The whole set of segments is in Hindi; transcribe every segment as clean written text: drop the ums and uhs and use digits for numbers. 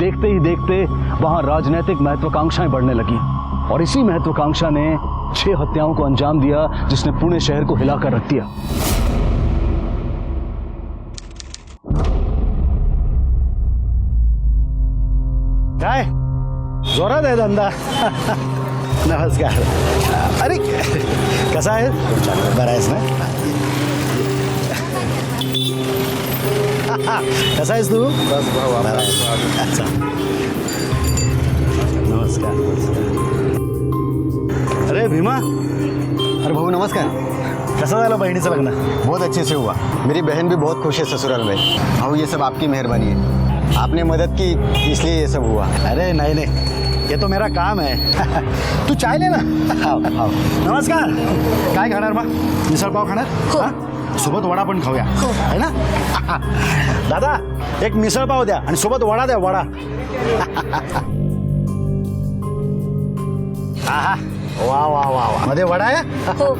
देखते ही देखते वहां राजनीतिक महत्वाकांक्षाएं बढ़ने लगी और इसी महत्वाकांक्षा ने 6 हत्याओं को अंजाम दिया जिसने पुणे शहर को हिलाकर रख दिया। काय जोरात आहे धंदा। नमस्कार। अरे कसा आहे? बरा आहेस ना? कसा आहेस तू? बस भाऊ अच्छा नमस्कार। अरे भीमा। अरे भाऊ नमस्कार। कसं झालं बहिणीचं लग्न? बहुत अच्छे से हुआ। मेरी बहन भी बहुत खुश है ससुराल में। भाऊ ये सब आपकी मेहरबानी है, आपने मदद की इसलिए ये सब हुआ। अरे नहीं नहीं, ये तो मेरा काम है। तू चाय ले ना। हाँ हाँ। नमस्कार। काय खाणार बा? मिसळ पाव खाणार? हो। सोबत वडा पण खाऊया है ना? दादा एक मिसळ पाव द्या आणि सोबत वडा द्या, वडा। आहा वा वा वा वा, मध्ये वडा आहे? हो।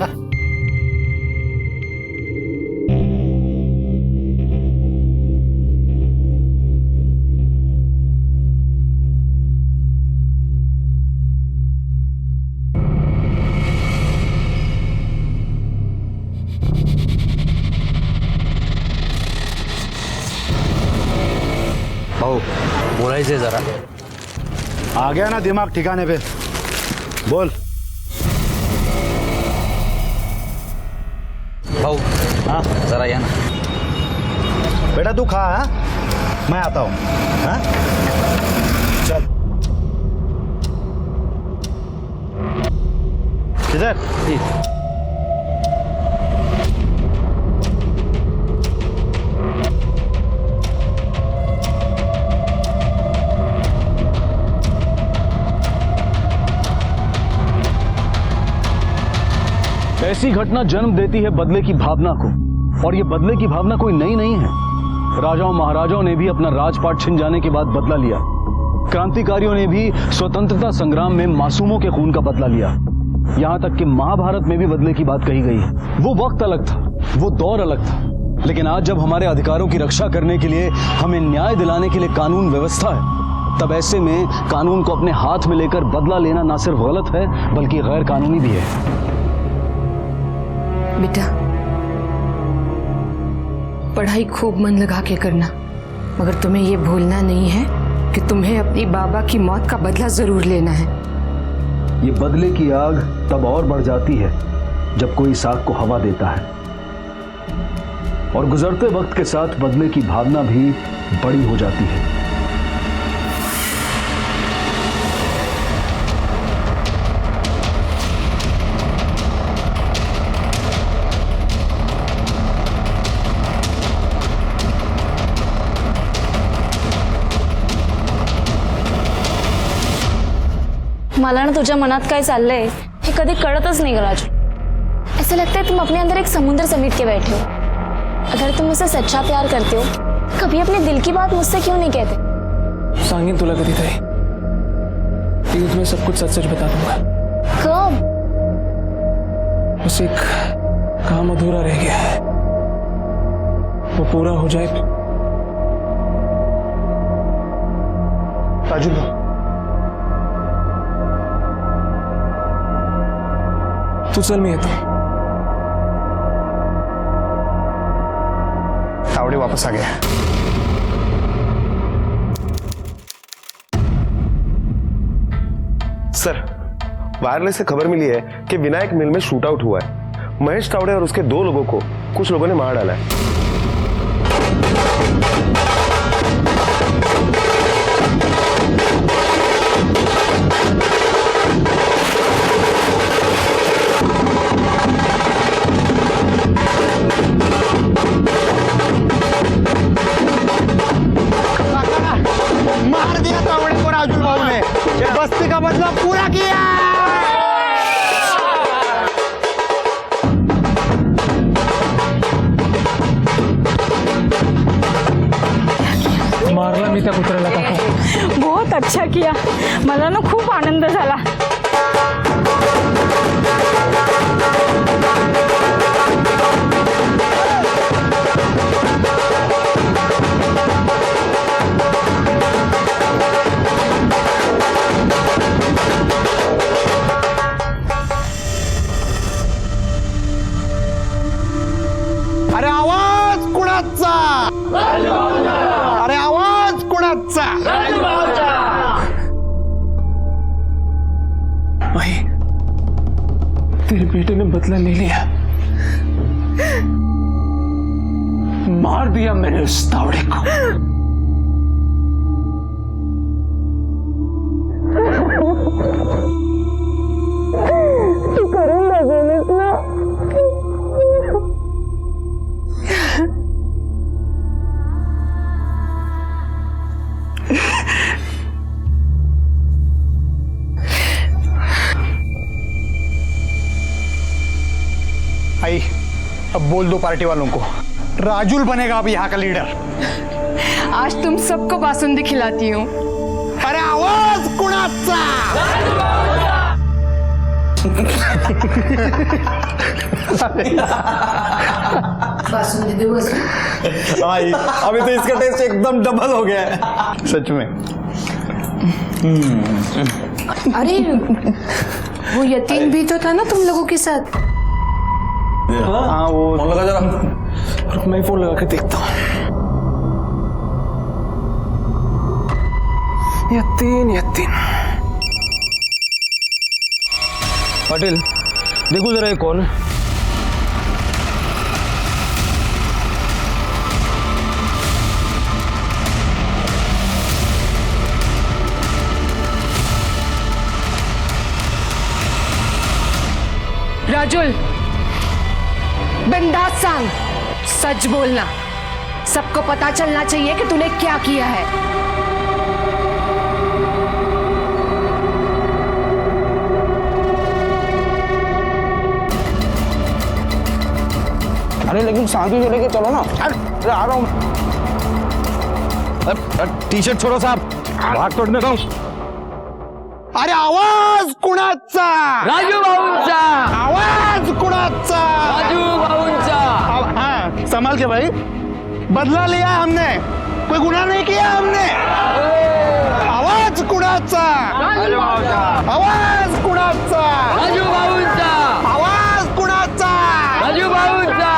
भाऊ बोलायचे जरा। आ गया ना दिमाग ठिकाने पे? बोल। भाऊ हाँ जरा या ना। बेटा तू खा, हाँ? मैं आता हूँ। हाँ चल। किधर? ऐसी घटना जन्म देती है बदले की भावना को, और ये बदले की भावना कोई नई नहीं है। राजाओं महाराजाओं ने भी अपना राजपाट छिन जाने के बाद बदला लिया। क्रांतिकारियों ने भी स्वतंत्रता संग्राम में मासूमों के खून का बदला लिया। यहाँ तक कि महाभारत में भी बदले की बात कही गई है। वो वक्त अलग था, वो दौर अलग था, लेकिन आज जब हमारे अधिकारों की रक्षा करने के लिए, हमें न्याय दिलाने के लिए कानून व्यवस्था है, तब ऐसे में कानून को अपने हाथ में लेकर बदला लेना न सिर्फ गलत है बल्कि गैर कानूनी भी है। बेटा पढ़ाई खूब मन लगा के करना, मगर तुम्हें ये भूलना नहीं है कि तुम्हें अपनी बाबा की मौत का बदला जरूर लेना है। ये बदले की आग तब और बढ़ जाती है जब कोई इस आग को हवा देता है, और गुजरते वक्त के साथ बदले की भावना भी बड़ी हो जाती है। मला ना तुझ्या मनात काय चाललंय हे कधी कळतच नहीं राजू। ऐसा लगता है तुम अपने अंदर एक समुद्र समेट के बैठे हो। अगर तुम मुझसे सच्चा प्यार करते हो, कभी अपने दिल की बात मुझसे क्यों नहीं कहते? सांगेन तुला कधीतरी, लेकिन तुम्हें सब कुछ सच सच बता दूंगा। कब? बस एक काम अधूरा रह गया है, वो पूरा हो जाए। राजू तू चल, मी येतो। तावड़े वापस आ गया। सर, वायरलेस से खबर मिली है कि विनायक मिल में शूट आउट हुआ है। महेश तावड़े और उसके 2 लोगों को कुछ लोगों ने मार डाला है। मार दिया तावड़े को राजू बाबू ने, बस्ती का बदला पूरा किया। मारला मी त्या कुत्र्याला काका। बहुत अच्छा किया, मला ना खूप आनंद झाला। अरे आवाज कुणाचा? अरे आवाज कुणाचा? भाई तेरे बेटे ने बदला ले लिया, मार दिया मैंने उस तावड़े को। आई, अब बोल दो पार्टी वालों को, राजुल बनेगा अब यहाँ का लीडर। आज तुम सबको बासुंदी खिलाती हूँ। अरे आवाज कुणाचा? बासुंदी दो आई, अभी तो इसका टेस्ट एकदम डबल हो गया है। सच में। अरे वो यतीम भी तो था ना तुम लोगों के साथ। हाँ वो फोन लगा जरा, रुक मैं फोन लगा के देखता हूँ। यतीन पाटिल देखो जरा ये कौन है? राजुल, बिंदास सांग, सच बोलना। सबको पता चलना चाहिए कि तूने क्या किया है। अरे लेकिन शांति से लेके चलो ना। अरे आ रहा हूँ। टी शर्ट छोड़ो साहब, भाग तोड़ने दो। अरे आवाज कुणाचा? राजू भाऊंचा, आवाज कुणाचा? राजू भाऊंचा। हाँ संभाल के भाई, बदला लिया हमने, कोई गुनाह नहीं किया हमने। आवाज कुणाचा? आवाज कुणाचा? राजू भाऊंचा, आवाज कुणाचा? राजू भाऊंचा।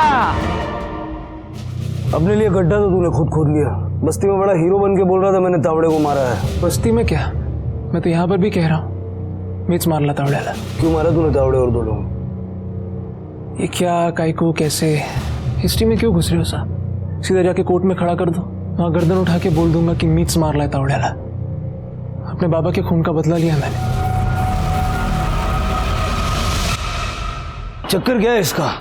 अपने लिए गड्ढा तो तूने खुद खोद लिया। बस्ती में बड़ा हीरो बन के बोल रहा था मैंने तावड़े को मारा है। बस्ती में क्या, मैं तो यहाँ पर भी कह रहा हूँ, मीच मारला तावड्याला। क्यों मारा तूने तावड़े और दो लोग? ये क्या, काय को, कैसे, हिस्ट्री में क्यों घुस रहे हो साहब? सीधा जाके कोर्ट में खड़ा कर दो, वहां गर्दन उठा के बोल दूंगा कि मीच मार लाया तावड्याला। अपने बाबा के खून का बदला लिया मैंने। चक्कर क्या है इसका?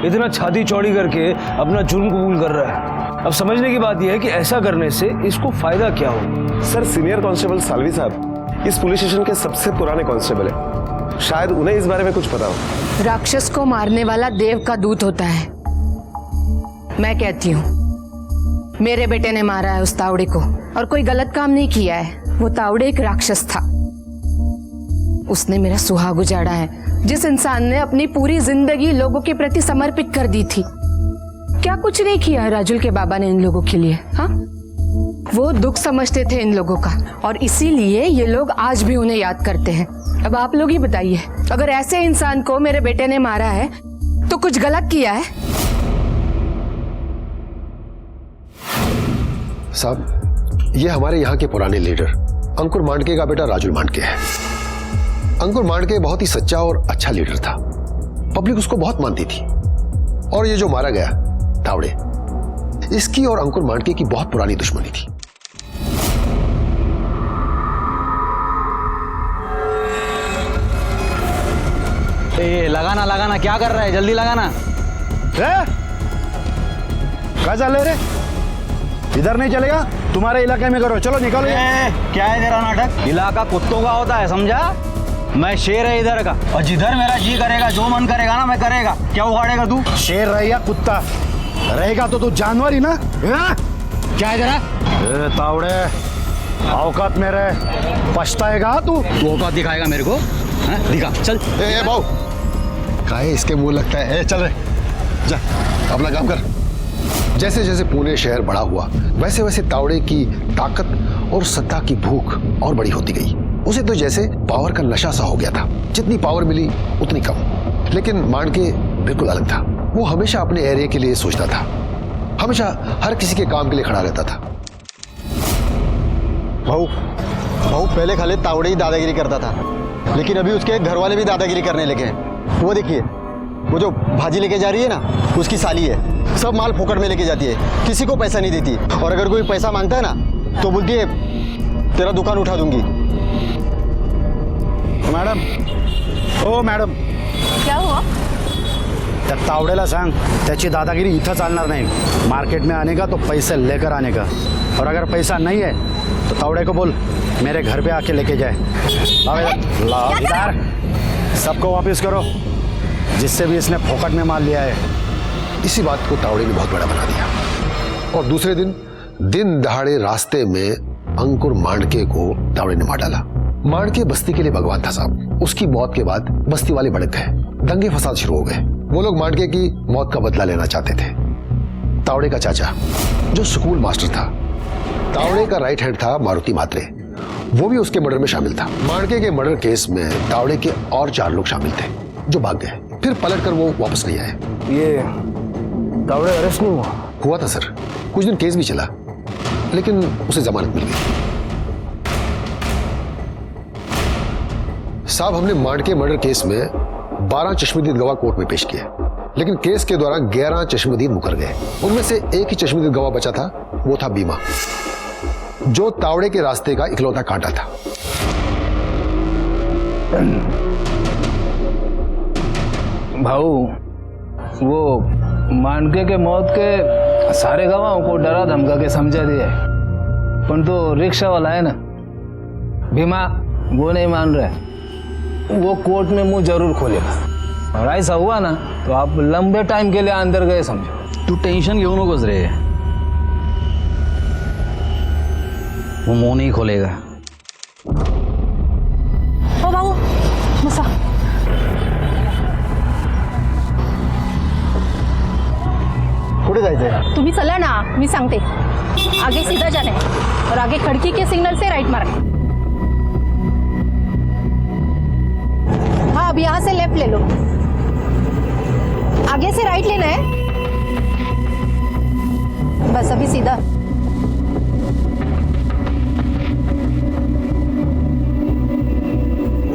इतना छाती चौड़ी करके अपना जुर्म कबूल कर रहा है। अब समझने की बात यह है कि ऐसा करने से इसको फायदा क्या हो। सर सीनियर कांस्टेबल सालवी साहब इस पुलिस स्टेशन के सबसे पुराने कांस्टेबल है, शायद उन्हें इस बारे में कुछ पता हो। राक्षस को मारने वाला देव का दूत होता है। मैं कहती हूँ मेरे बेटे ने मारा है उस तावड़े को, और कोई गलत काम नहीं किया है। वो तावड़े एक राक्षस था, उसने मेरा सुहाग उजाड़ा है। जिस इंसान ने अपनी पूरी जिंदगी लोगों के प्रति समर्पित कर दी थी, क्या कुछ नहीं किया है राजुल के बाबा ने इन लोगों के लिए? हाँ, वो दुख समझते थे इन लोगों का, और इसीलिए ये लोग आज भी उन्हें याद करते हैं। अब आप लोग ही बताइए, अगर ऐसे इंसान को मेरे बेटे ने मारा है तो कुछ गलत किया है? साहब, ये हमारे यहाँ के पुराने लीडर अंकुर मांडके का बेटा राजुल मांडके है। अंकुर मांडके बहुत ही सच्चा और अच्छा लीडर था, पब्लिक उसको बहुत मानती थी। और ये जो मारा गया तावड़े, इसकी और अंकुर मांडके की बहुत पुरानी दुश्मनी थी। लगाना क्या कर रहा है? जल्दी लगाना। कहाँ चल रहे? इधर नहीं चलेगा, तुम्हारे इलाके में करो। चलो निकलो। क्या है तेरा नाटक? इलाका कुत्तों का होता है, समझा? मैं शेर है इधर का, और जिधर मेरा जी करेगा, जो मन करेगा ना मैं करेगा। क्या उखाड़ेगा तू? शेर रहे या कुत्ता रहेगा तो तू जानवर ही ना। क्या है तेरा? तावड़े, औकात में रहे, पछताएगा तू। औकात दिखाएगा मेरे को? दिखा, चल। भाऊ, काहे इसके मुंह लगता है? चल रहे, जा अपना काम कर। जैसे जैसे पुणे शहर बड़ा हुआ, वैसे वैसे तावड़े की ताकत और सत्ता की भूख और बड़ी होती गई। उसे तो जैसे पावर का नशा सा हो गया था, जितनी पावर मिली उतनी कम। लेकिन मांडके बिल्कुल अलग था। वो हमेशा अपने एरिया के लिए सोचता था, हमेशा हर किसी के काम के लिए खड़ा रहता था। भाऊ भाऊ पहले खाली तावड़े ही दादागिरी करता था, लेकिन अभी उसके घर वाले भी दादागिरी करने लगे हैं। वो देखिए, वो जो भाजी लेके जा रही है ना, उसकी साली है, सब माल फोकट में लेके जाती है, किसी को पैसा नहीं देती, और अगर कोई पैसा मांगता है ना तो बोलती है तेरा दुकान उठा दूंगी। मॅडम, ओ मॅडम, क्या हुआ? त्या तावडेला सांग त्याची दादागिरी इथं चालणार नाही। मार्केट में आने का तो पैसे लेकर आने का, और अगर पैसा नहीं है तो तावड़े को बोल मेरे घर पे आके लेके जाए। लाओ इधर, सबको वापस करो जिससे भी इसने फोकट में माल लिया है। इसी बात को तावड़े ने बहुत बड़ा बना दिया, और दूसरे दिन दहाड़े रास्ते में अंकुर मांडके को तावड़े ने मार डाला। मांडके बस्ती के लिए भगवान था साहब। उसकी मौत के बाद बस्ती वाले भड़क गए, दंगे फसाद शुरू हो गए। वो लोग मांडके की मौत का बदला लेना चाहते थे। तावड़े का चाचा जो स्कूल मास्टर था, तावड़े का राइट हैंड था मारुति मात्रे, वो भी उसके मर्डर में शामिल था। मांडके के मर्डर केस में तावड़े के और 4 लोग शामिल थे जो भाग गए, फिर पलटकर वो वापस नहीं आए। ये तावड़े अरेस्ट नहीं हुआ था सर, कुछ दिन केस भी चला, लेकिन उसे जमानत मिल गई। साहब, हमने मांडके मर्डर केस में 12 चश्मदीद गवाह कोर्ट में पेश किए, लेकिन केस के दौरान 11 चश्मदीद मुकर गए। उनमें से एक ही चश्मदीद गवाह बचा था, वो था बीमा, जो तावड़े के रास्ते का इकलौता कांटा था। भाऊ, वो मांडके के मौत के सारे गवाहों को डरा धमका के समझा दिया है, परंतु रिक्शा वाला है ना भीमा, वो नहीं मान रहा है। वो कोर्ट में मुंह जरूर खोलेगा, और ऐसा हुआ ना तो आप लंबे टाइम के लिए अंदर गए समझो। तू टेंशन घेऊ नकोस रे, वो मुंह नहीं खोलेगा। हो भाऊ बसा. कुठे जायचंय? तुम्ही चला ना, मी सांगते. आगे सीधा जाना है और आगे खड़की के सिग्नल से राइट मारना है. हाँ, अब यहाँ से लेफ्ट ले लो. आगे से राइट लेना है. बस अभी सीधा.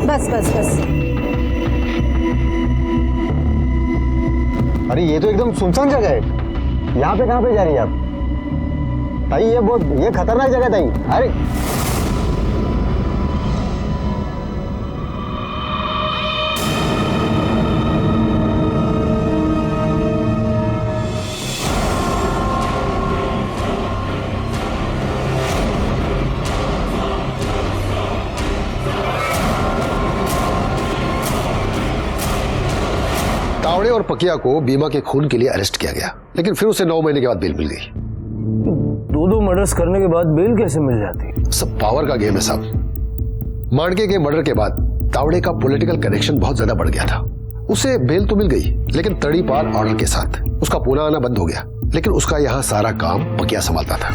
बस बस बस. अरे ये तो एकदम सुनसान जगह है. यहाँ पे कहाँ पे जा रही है आप? भाई ये खतरनाक जगह है. अरे तावड़े और पकिया को बीमा के खून के लिए अरेस्ट किया गया, लेकिन फिर उसे 9 महीने के बाद बेल मिल गई. 2 मर्डर्स करने के बाद बेल कैसे मिल जाती? सब पावर का गेम है साहब. मांडके के मर्डर के बाद तावड़े का पॉलिटिकल कनेक्शन बहुत ज्यादा बढ़ गया था. उसे बेल तो मिल गई, लेकिन तड़ीपार ऑर्डर के साथ उसका पुणे आना बंद हो गया. लेकिन उसका यहाँ सारा काम पकिया संभालता था.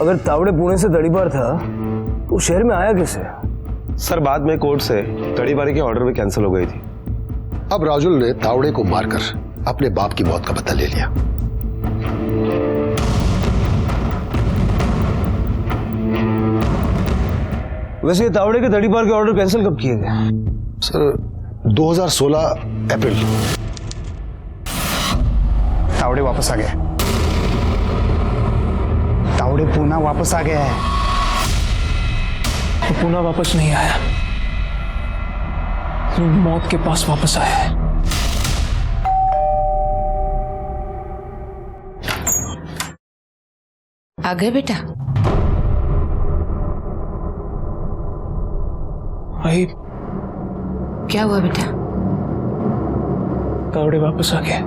अगर तावड़े पुणे से तड़ीपार था तो शहर में आया कैसे? सर बाद में कोर्ट से तड़ीपारी के ऑर्डर भी कैंसिल हो गई थी. अब राजुल ने तावड़े को मारकर अपने बाप की मौत का बदला ले लिया. वैसे ये तावड़े के तड़ीपार के ऑर्डर कैंसिल कब किए गए? सर 2016 अप्रैल. तावड़े वापस आ गए. तावड़े पुणे वापस आ गया है. वो पुणे वापस नहीं आया, वो मौत के पास वापस आया है. आ गए बेटा? भाई क्या हुआ बेटा? तावड़े वापस आ गए.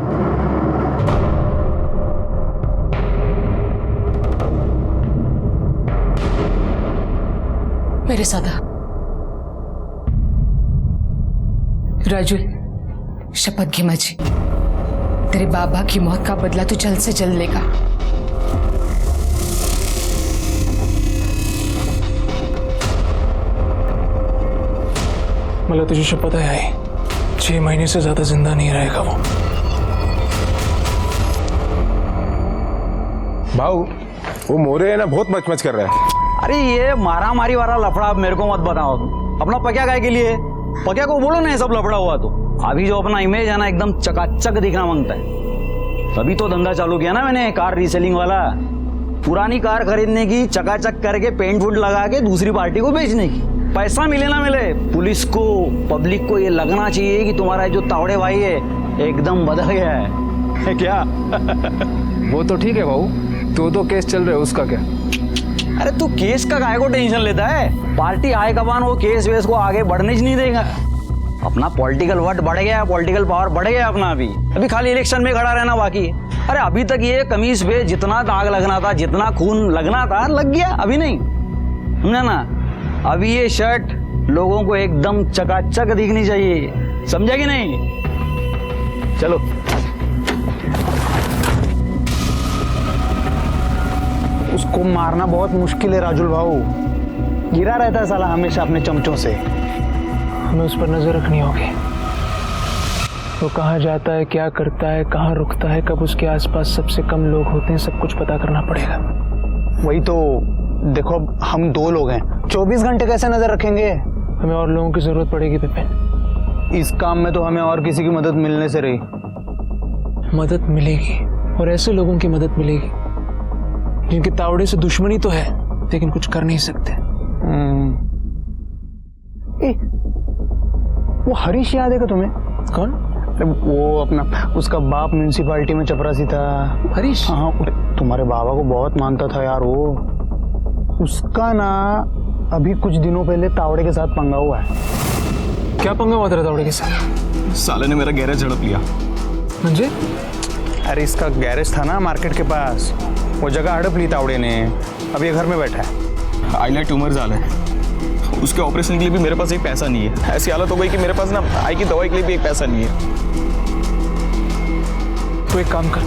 मेरे साथ आ. राजुल, शपथ घे माझी, तेरे बाबा की मौत का बदला तू जल्द से जल्द लेगा. मला तुझी शपथ आहे आई, 6 महीने से ज्यादा जिंदा नहीं रहेगा वो. भाऊ वो मोरे है ना बहुत मचमच कर रहा है। अरे ये मारा मारी वाला लफड़ा अब मेरे को मत बताओ तुम। अपना पक्या काय के लिए? पक्या को बोलो ना ये सब लफड़ा हुआ तो। अभी जो अपना इमेज है ना एकदम चकाचक दिखना मांगता है। तभी तो धंधा चालू किया ना मैंने, कार रीसेलिंग वाला। पुरानी कार खरीदने की, चकाचक करके पेंट वुंट लगा के दूसरी पार्टी को बेचने की। पैसा मिले ना मिले, पुलिस को, पब्लिक को ये लगना चाहिए कि तुम्हारा जो तावड़े भाई है एकदम बदल गया है क्या? वो तो ठीक है भाऊ, तो केस चल रहे उसका क्या? अरे तू केस का काहे को टेंशन लेता है? पार्टी हाई कमान वो केस वेस को आगे बढ़ने ही नहीं देगा। अपना पॉलिटिकल वर्ड बढ़ गया, पॉलिटिकल पावर बढ़ गया अपना। अभी खाली इलेक्शन में खड़ा रहना बाकी है। अरे अभी तक ये कमीज पे जितना दाग लगना था, जितना खून लगना था, लग गया। अभी नहीं, समझा ना? अभी ये शर्ट लोगों को एकदम चकाचक दिखनी चाहिए, समझा कि नहीं? चलो उसको मारना बहुत मुश्किल है राजुल भाऊ, गिरा रहता है साला हमेशा अपने चमचों से। हमें उस पर नजर रखनी होगी। वो कहाँ जाता है, क्या करता है, कहाँ रुकता है, कब उसके आसपास सबसे कम लोग होते हैं, सब कुछ पता करना पड़ेगा। वही तो देखो, हम 2 लोग हैं, 24 घंटे कैसे नजर रखेंगे? हमें और लोगों की जरूरत पड़ेगी विपिन। इस काम में तो हमें और किसी की मदद मिलने से रही। मदद मिलेगी, और ऐसे लोगों की मदद मिलेगी जिनके तावड़े से दुश्मनी तो है लेकिन कुछ कर नहीं सकते। वो हरीश याद है क्या तुम्हें? कौन? वो अपना, उसका बाप म्यूनिसिपालिटी में चपरासी था। हरीश? हाँ, तुम्हारे बाबा को बहुत मानता था यार वो। उसका ना अभी कुछ दिनों पहले तावड़े के साथ पंगा हुआ है। क्या पंगा हुआ तेरा तावड़े के साथ? साले ने मेरा गैरेज झड़प लिया। म्हणजे? अरे इसका गैरेज था ना मार्केट के पास, वो जगह हड़प ली तावड़े ने। अब ये घर में बैठा है। आईला ट्यूमर झाला है, उसके ऑपरेशन के लिए भी मेरे पास एक पैसा नहीं है। ऐसी हालत हो गई कि मेरे पास ना आई की दवाई के लिए भी एक पैसा नहीं है। तो एक काम कर,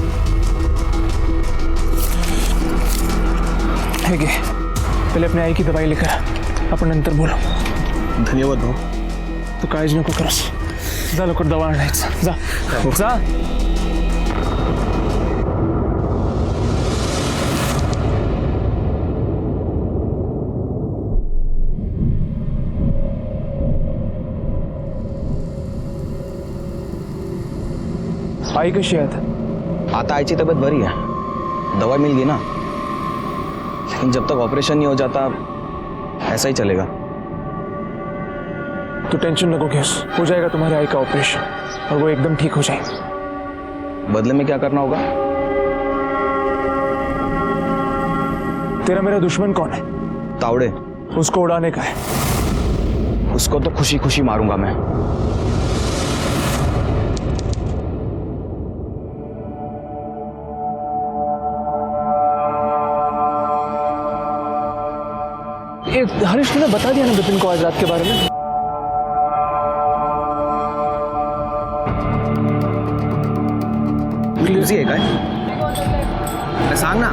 है गे, पहले अपने आई की दवाई लेकर अपन नंतर बोलो। धन्यवाद भाऊ. तू काळजी नको करस. जा लवकर दवा आणायचं. जा जा. आई कशी आहे आता? आईची तबीयत बरी है, दवा मिल गई ना, लेकिन जब तक ऑपरेशन नहीं हो जाता ऐसा ही चलेगा. तू टेंशन नको घेस, हो जाएगा तुम्हारे आई का ऑपरेशन और वो एकदम ठीक हो जाएगी. बदले में क्या करना होगा? तेरा मेरा दुश्मन कौन है? तावड़े. उसको उड़ाने का है. उसको तो खुशी खुशी मारूंगा मैं. हरीश तूने बता दिया ना विपिन को आज रात के बारे में? बिझी आहे काय? सांग ना.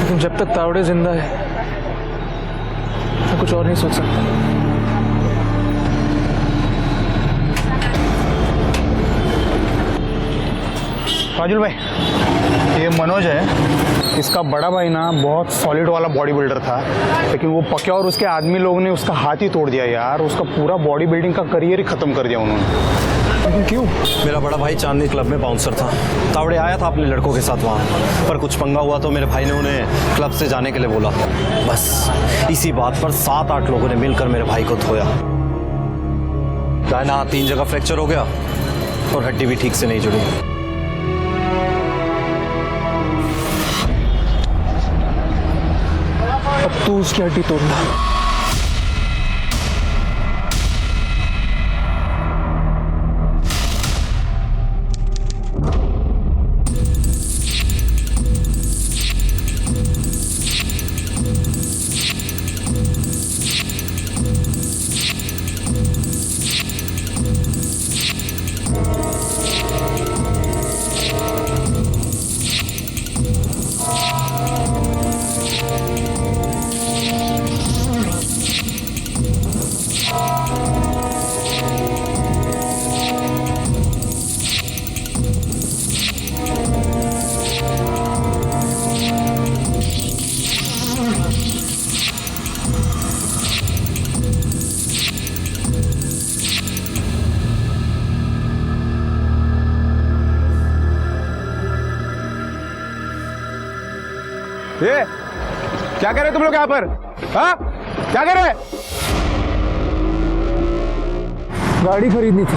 लेकिन जब तक तावड़े जिंदा है मैं कुछ और नहीं सोच सकता. राजुल भाई, ये मनोज है, इसका बड़ा भाई ना बहुत सॉलिड वाला बॉडी बिल्डर था, लेकिन वो पक्या और उसके आदमी लोगों ने उसका हाथ ही तोड़ दिया यार. उसका पूरा बॉडी बिल्डिंग का करियर ही खत्म कर दिया उन्होंने. लेकिन क्यों? मेरा बड़ा भाई चांदनी क्लब में बाउंसर था. तावड़े आया था अपने लड़कों के साथ वहाँ, पर कुछ पंगा हुआ तो मेरे भाई ने उन्हें क्लब से जाने के लिए बोला. बस इसी बात पर 7-8 लोगों ने मिलकर मेरे भाई को धोया. दाहिना हाथ 3 जगह फ्रैक्चर हो गया और हड्डी भी ठीक से नहीं जुड़ी. अब तू उसकी हड्डी तोड़ना. ये क्या कर रहे तुम लोग यहाँ पर? हाँ, क्या कर रहे? गाड़ी खरीदनी थी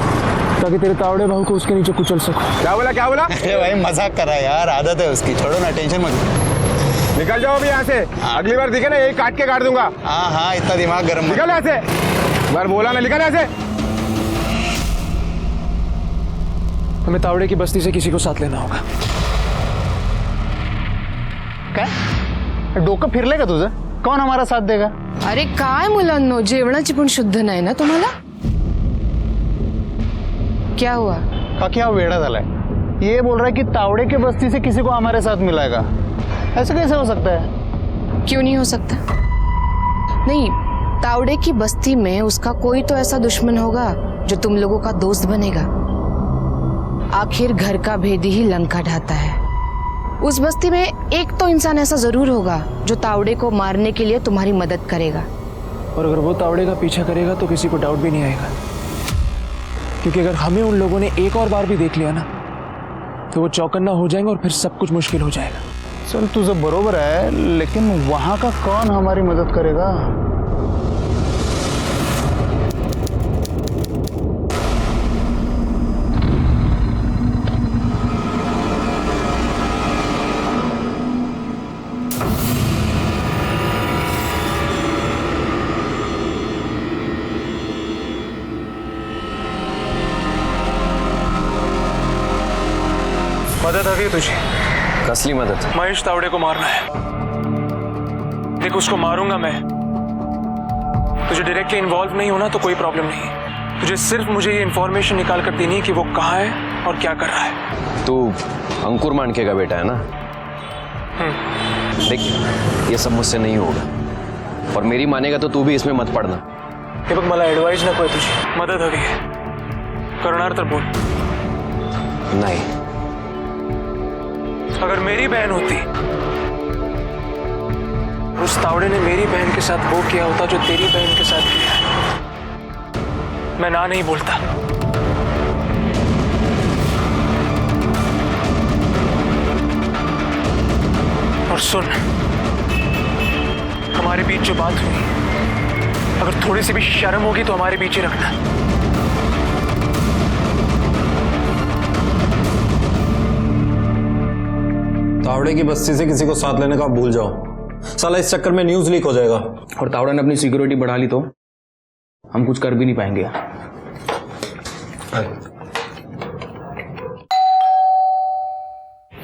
ताकि तेरे तावड़े बहू को उसके नीचे कुचल सको। क्या बोला, क्या बोला? अरे भाई मजाक कर रहा है यार, आदत है उसकी, छोड़ो ना, टेंशन मत। निकल जाओ अभी यहाँ से, अगली बार दिखे ना यही काट के काट दूंगा। हाँ हाँ, इतना दिमाग गर्म मत। निकल यहाँ से, बार बोला ना, निकल यहाँ से। हमें तावड़े की बस्ती से किसी को साथ लेना होगा। काय डोकं फिरले का तुझं? कौन हमारा साथ देगा? अरे काय मुलांनो, जेवणाची पण शुद्ध नाही ना तुम्हाला? क्या हुआ? का क्या वेड़ा झालाय? ये बोल रहा है कि तावड़े के बस्ती से किसी को हमारे साथ मिलाएगा। ऐसे कैसे हो सकता है? क्यों नहीं हो सकता? नहीं, तावड़े की बस्ती में उसका कोई तो ऐसा दुश्मन होगा जो तुम लोगों का दोस्त बनेगा। आखिर घर का भेदी ही लंका ढाता है। उस बस्ती में एक तो इंसान ऐसा जरूर होगा जो तावड़े को मारने के लिए तुम्हारी मदद करेगा। और अगर वो तावड़े का पीछा करेगा तो किसी को डाउट भी नहीं आएगा, क्योंकि अगर हमें उन लोगों ने एक और बार भी देख लिया ना तो वो चौकन्ना हो जाएंगे और फिर सब कुछ मुश्किल हो जाएगा। चल तुझं बरोबर है, लेकिन वहां का कौन हमारी मदद करेगा? मदद हवी तुझे। कसली मदद? महेश तावड़े को मारना है। देख, उसको मारूंगा मैं। तुझे डायरेक्टली इन्वॉल्व नहीं होना तो कोई प्रॉब्लम नहीं। तुझे सिर्फ मुझे ये इन्फॉर्मेशन निकाल कर देनी है कि वो कहाँ है और क्या कर रहा है। तू अंकुर मांडके का बेटा है ना? देख, ये सब मुझसे नहीं होगा, और मेरी मानेगा तो तू भी इसमें मत पड़ना। हे बघ, मला ऍडवाइस नकोय तुझी, मदद हवी आहे। करणार तर बोल। नहीं, अगर मेरी बहन होती, उस तावड़े ने मेरी बहन के साथ वो किया होता जो तेरी बहन के साथ किया है, मैं ना नहीं बोलता। और सुन, हमारे बीच जो बात हुई, अगर थोड़ी सी भी शर्म होगी तो हमारे बीच ही रखना। तावड़े की बस्ती से किसी को साथ लेने का भूल जाओ, साला इस चक्कर में न्यूज लीक हो जाएगा। और तावड़े ने अपनी सिक्योरिटी बढ़ा ली तो हम कुछ कर भी नहीं पाएंगे।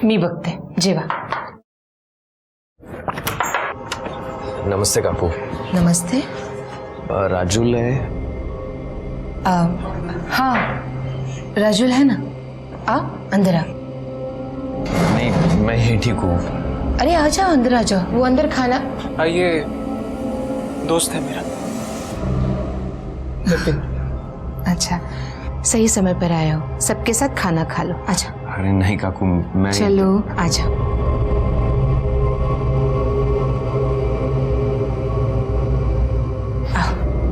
मी बघते, जेवा। नमस्ते काकू। नमस्ते। राजुल है? हाँ, राजुल है ना। आ, अंदर आ। नहीं, मैं ही ठीक हूँ। अरे आ जाओ, अंदर आ जाओ। वो अंदर खाना। ये दोस्त है मेरा। अच्छा, सही समय पर आए हो। सबके साथ खाना खा लो। आ जाओ। अरे नहीं काकू, मैं। चलो आ जाओ।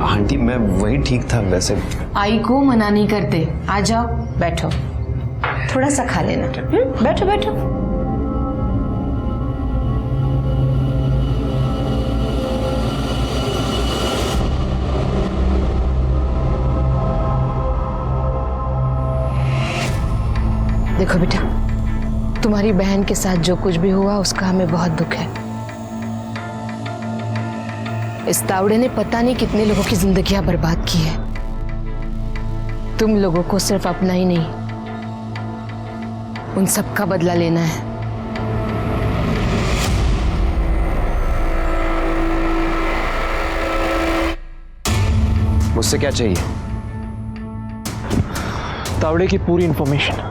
आंटी, मैं वही ठीक था वैसे। आई को मना नहीं करते। आ जाओ, बैठो, थोड़ा सा खा लेना। बैठो बैठो। देखो बेटा, तुम्हारी बहन के साथ जो कुछ भी हुआ उसका हमें बहुत दुख है। इस तावड़े ने पता नहीं कितने लोगों की जिंदगियां बर्बाद की है। तुम लोगों को सिर्फ अपना ही नहीं, उन सब का बदला लेना है। मुझसे क्या चाहिए? तावड़े की पूरी इंफॉर्मेशन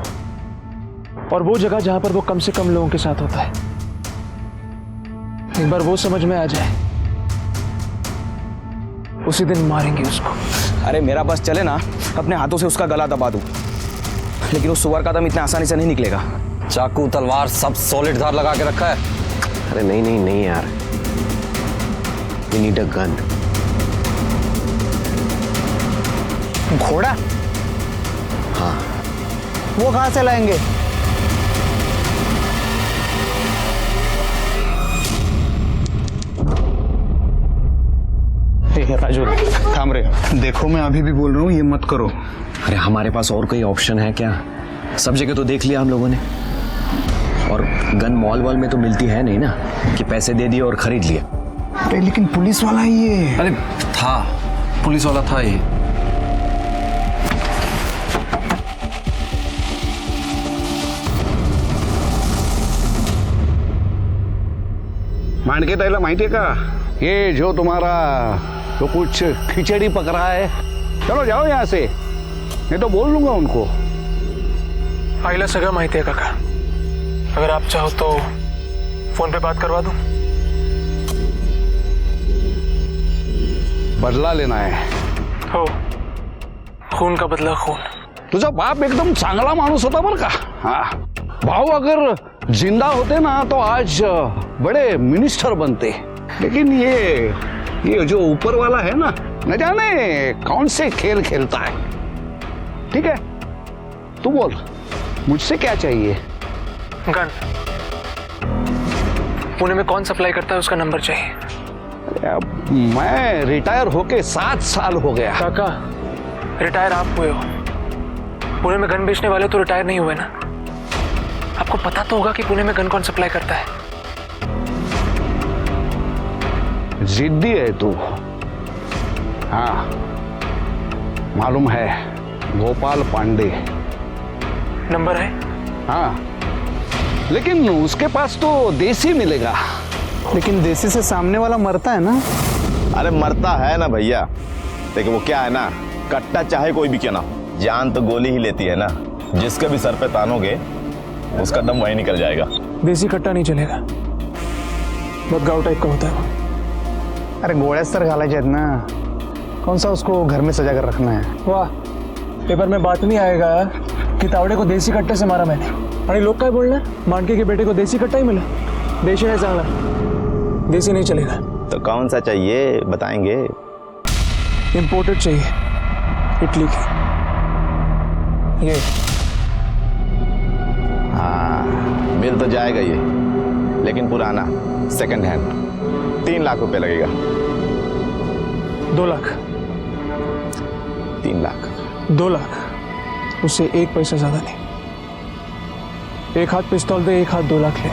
और वो जगह जहां पर वो कम से कम लोगों के साथ होता है। एक बार वो समझ में आ जाए, उसी दिन मारेंगे उसको। अरे मेरा बस चले ना, अपने हाथों से उसका गला दबा दूं, लेकिन उस सुअर का दम इतना आसानी से नहीं निकलेगा। चाकू तलवार सब सॉलिड धार लगा के रखा है। अरे नहीं नहीं नहीं यार, वी नीड अ गन। घोड़ा? हाँ। वो कहां से लाएंगे? राजू थाम रहे, देखो मैं अभी भी बोल रहा हूँ ये मत करो। अरे हमारे पास और कोई ऑप्शन है क्या? सब जगह तो देख लिया हम लोगों ने, और गन मॉल वॉल में तो मिलती है नहीं ना कि पैसे दे दिए और खरीद लिया। अरे लेकिन पुलिस वाला ही ये। अरे था, पुलिस वाला था ये। मांडके ताईला माहिती है का, ये जो तुम्हारा तो कुछ खिचड़ी पक रहा है, चलो जाओ यहाँ से, मैं तो बोल लूंगा उनको। आईला सगळं माहिती आहे काका, अगर आप चाहो तो फोन पे बात करवा दूं। बदला लेना है। हो, खून का बदला खून। तुझा बाप एकदम चांगला माणूस होता बरं का। हाँ, भाऊ अगर जिंदा होते ना तो आज बड़े मिनिस्टर बनते, लेकिन ये जो ऊपर वाला है ना, न जाने कौन से खेल खेलता है। ठीक है, तू बोल मुझसे क्या चाहिए? गन पुणे में कौन सप्लाई करता है उसका नंबर चाहिए। मैं रिटायर होके 7 साल हो गया। काका, रिटायर आप हुए हो, पुणे में गन बेचने वाले तो रिटायर नहीं हुए ना। आपको पता तो होगा कि पुणे में गन कौन सप्लाई करता है। जिद्दी है तू। हाँ, मालूम है, गोपाल पांडे। नंबर है? हाँ, लेकिन उसके पास तो देसी मिलेगा। लेकिन देसी से सामने वाला मरता है ना। अरे मरता है ना भैया, लेकिन वो क्या है ना, कट्टा चाहे कोई भी क्यों ना, जान तो गोली ही लेती है ना। जिसके भी सर पे तानोगे उसका दम वहीं निकल जाएगा। देसी कट्टा नहीं चलेगा, बहुत गाँव टाइप का होता है वो। अरे गोळ्याच तर घालायचे आहेत ना, कौन सा उसको घर में सजा कर रखना है। वाह, पेपर में बात नहीं आएगा कि तावड़े को देसी कट्टे से मारा मैंने। अरे लोग क्या बोल रहे हैं, मांडके के बेटे को देसी कट्टा ही मिला। देशी नहीं चांगला, देसी नहीं चलेगा। तो कौन सा चाहिए बताएंगे? इंपोर्टेड चाहिए, इटली की। ये हाँ, मिल तो जाएगा ये, लेकिन पुराना, सेकंड हैंड। 3 लाख रुपए लगेगा। 2 लाख। 3 लाख। 2 लाख, उससे 1 पैसा ज्यादा नहीं। एक हाथ पिस्तौल दे, एक हाथ 2 लाख ले।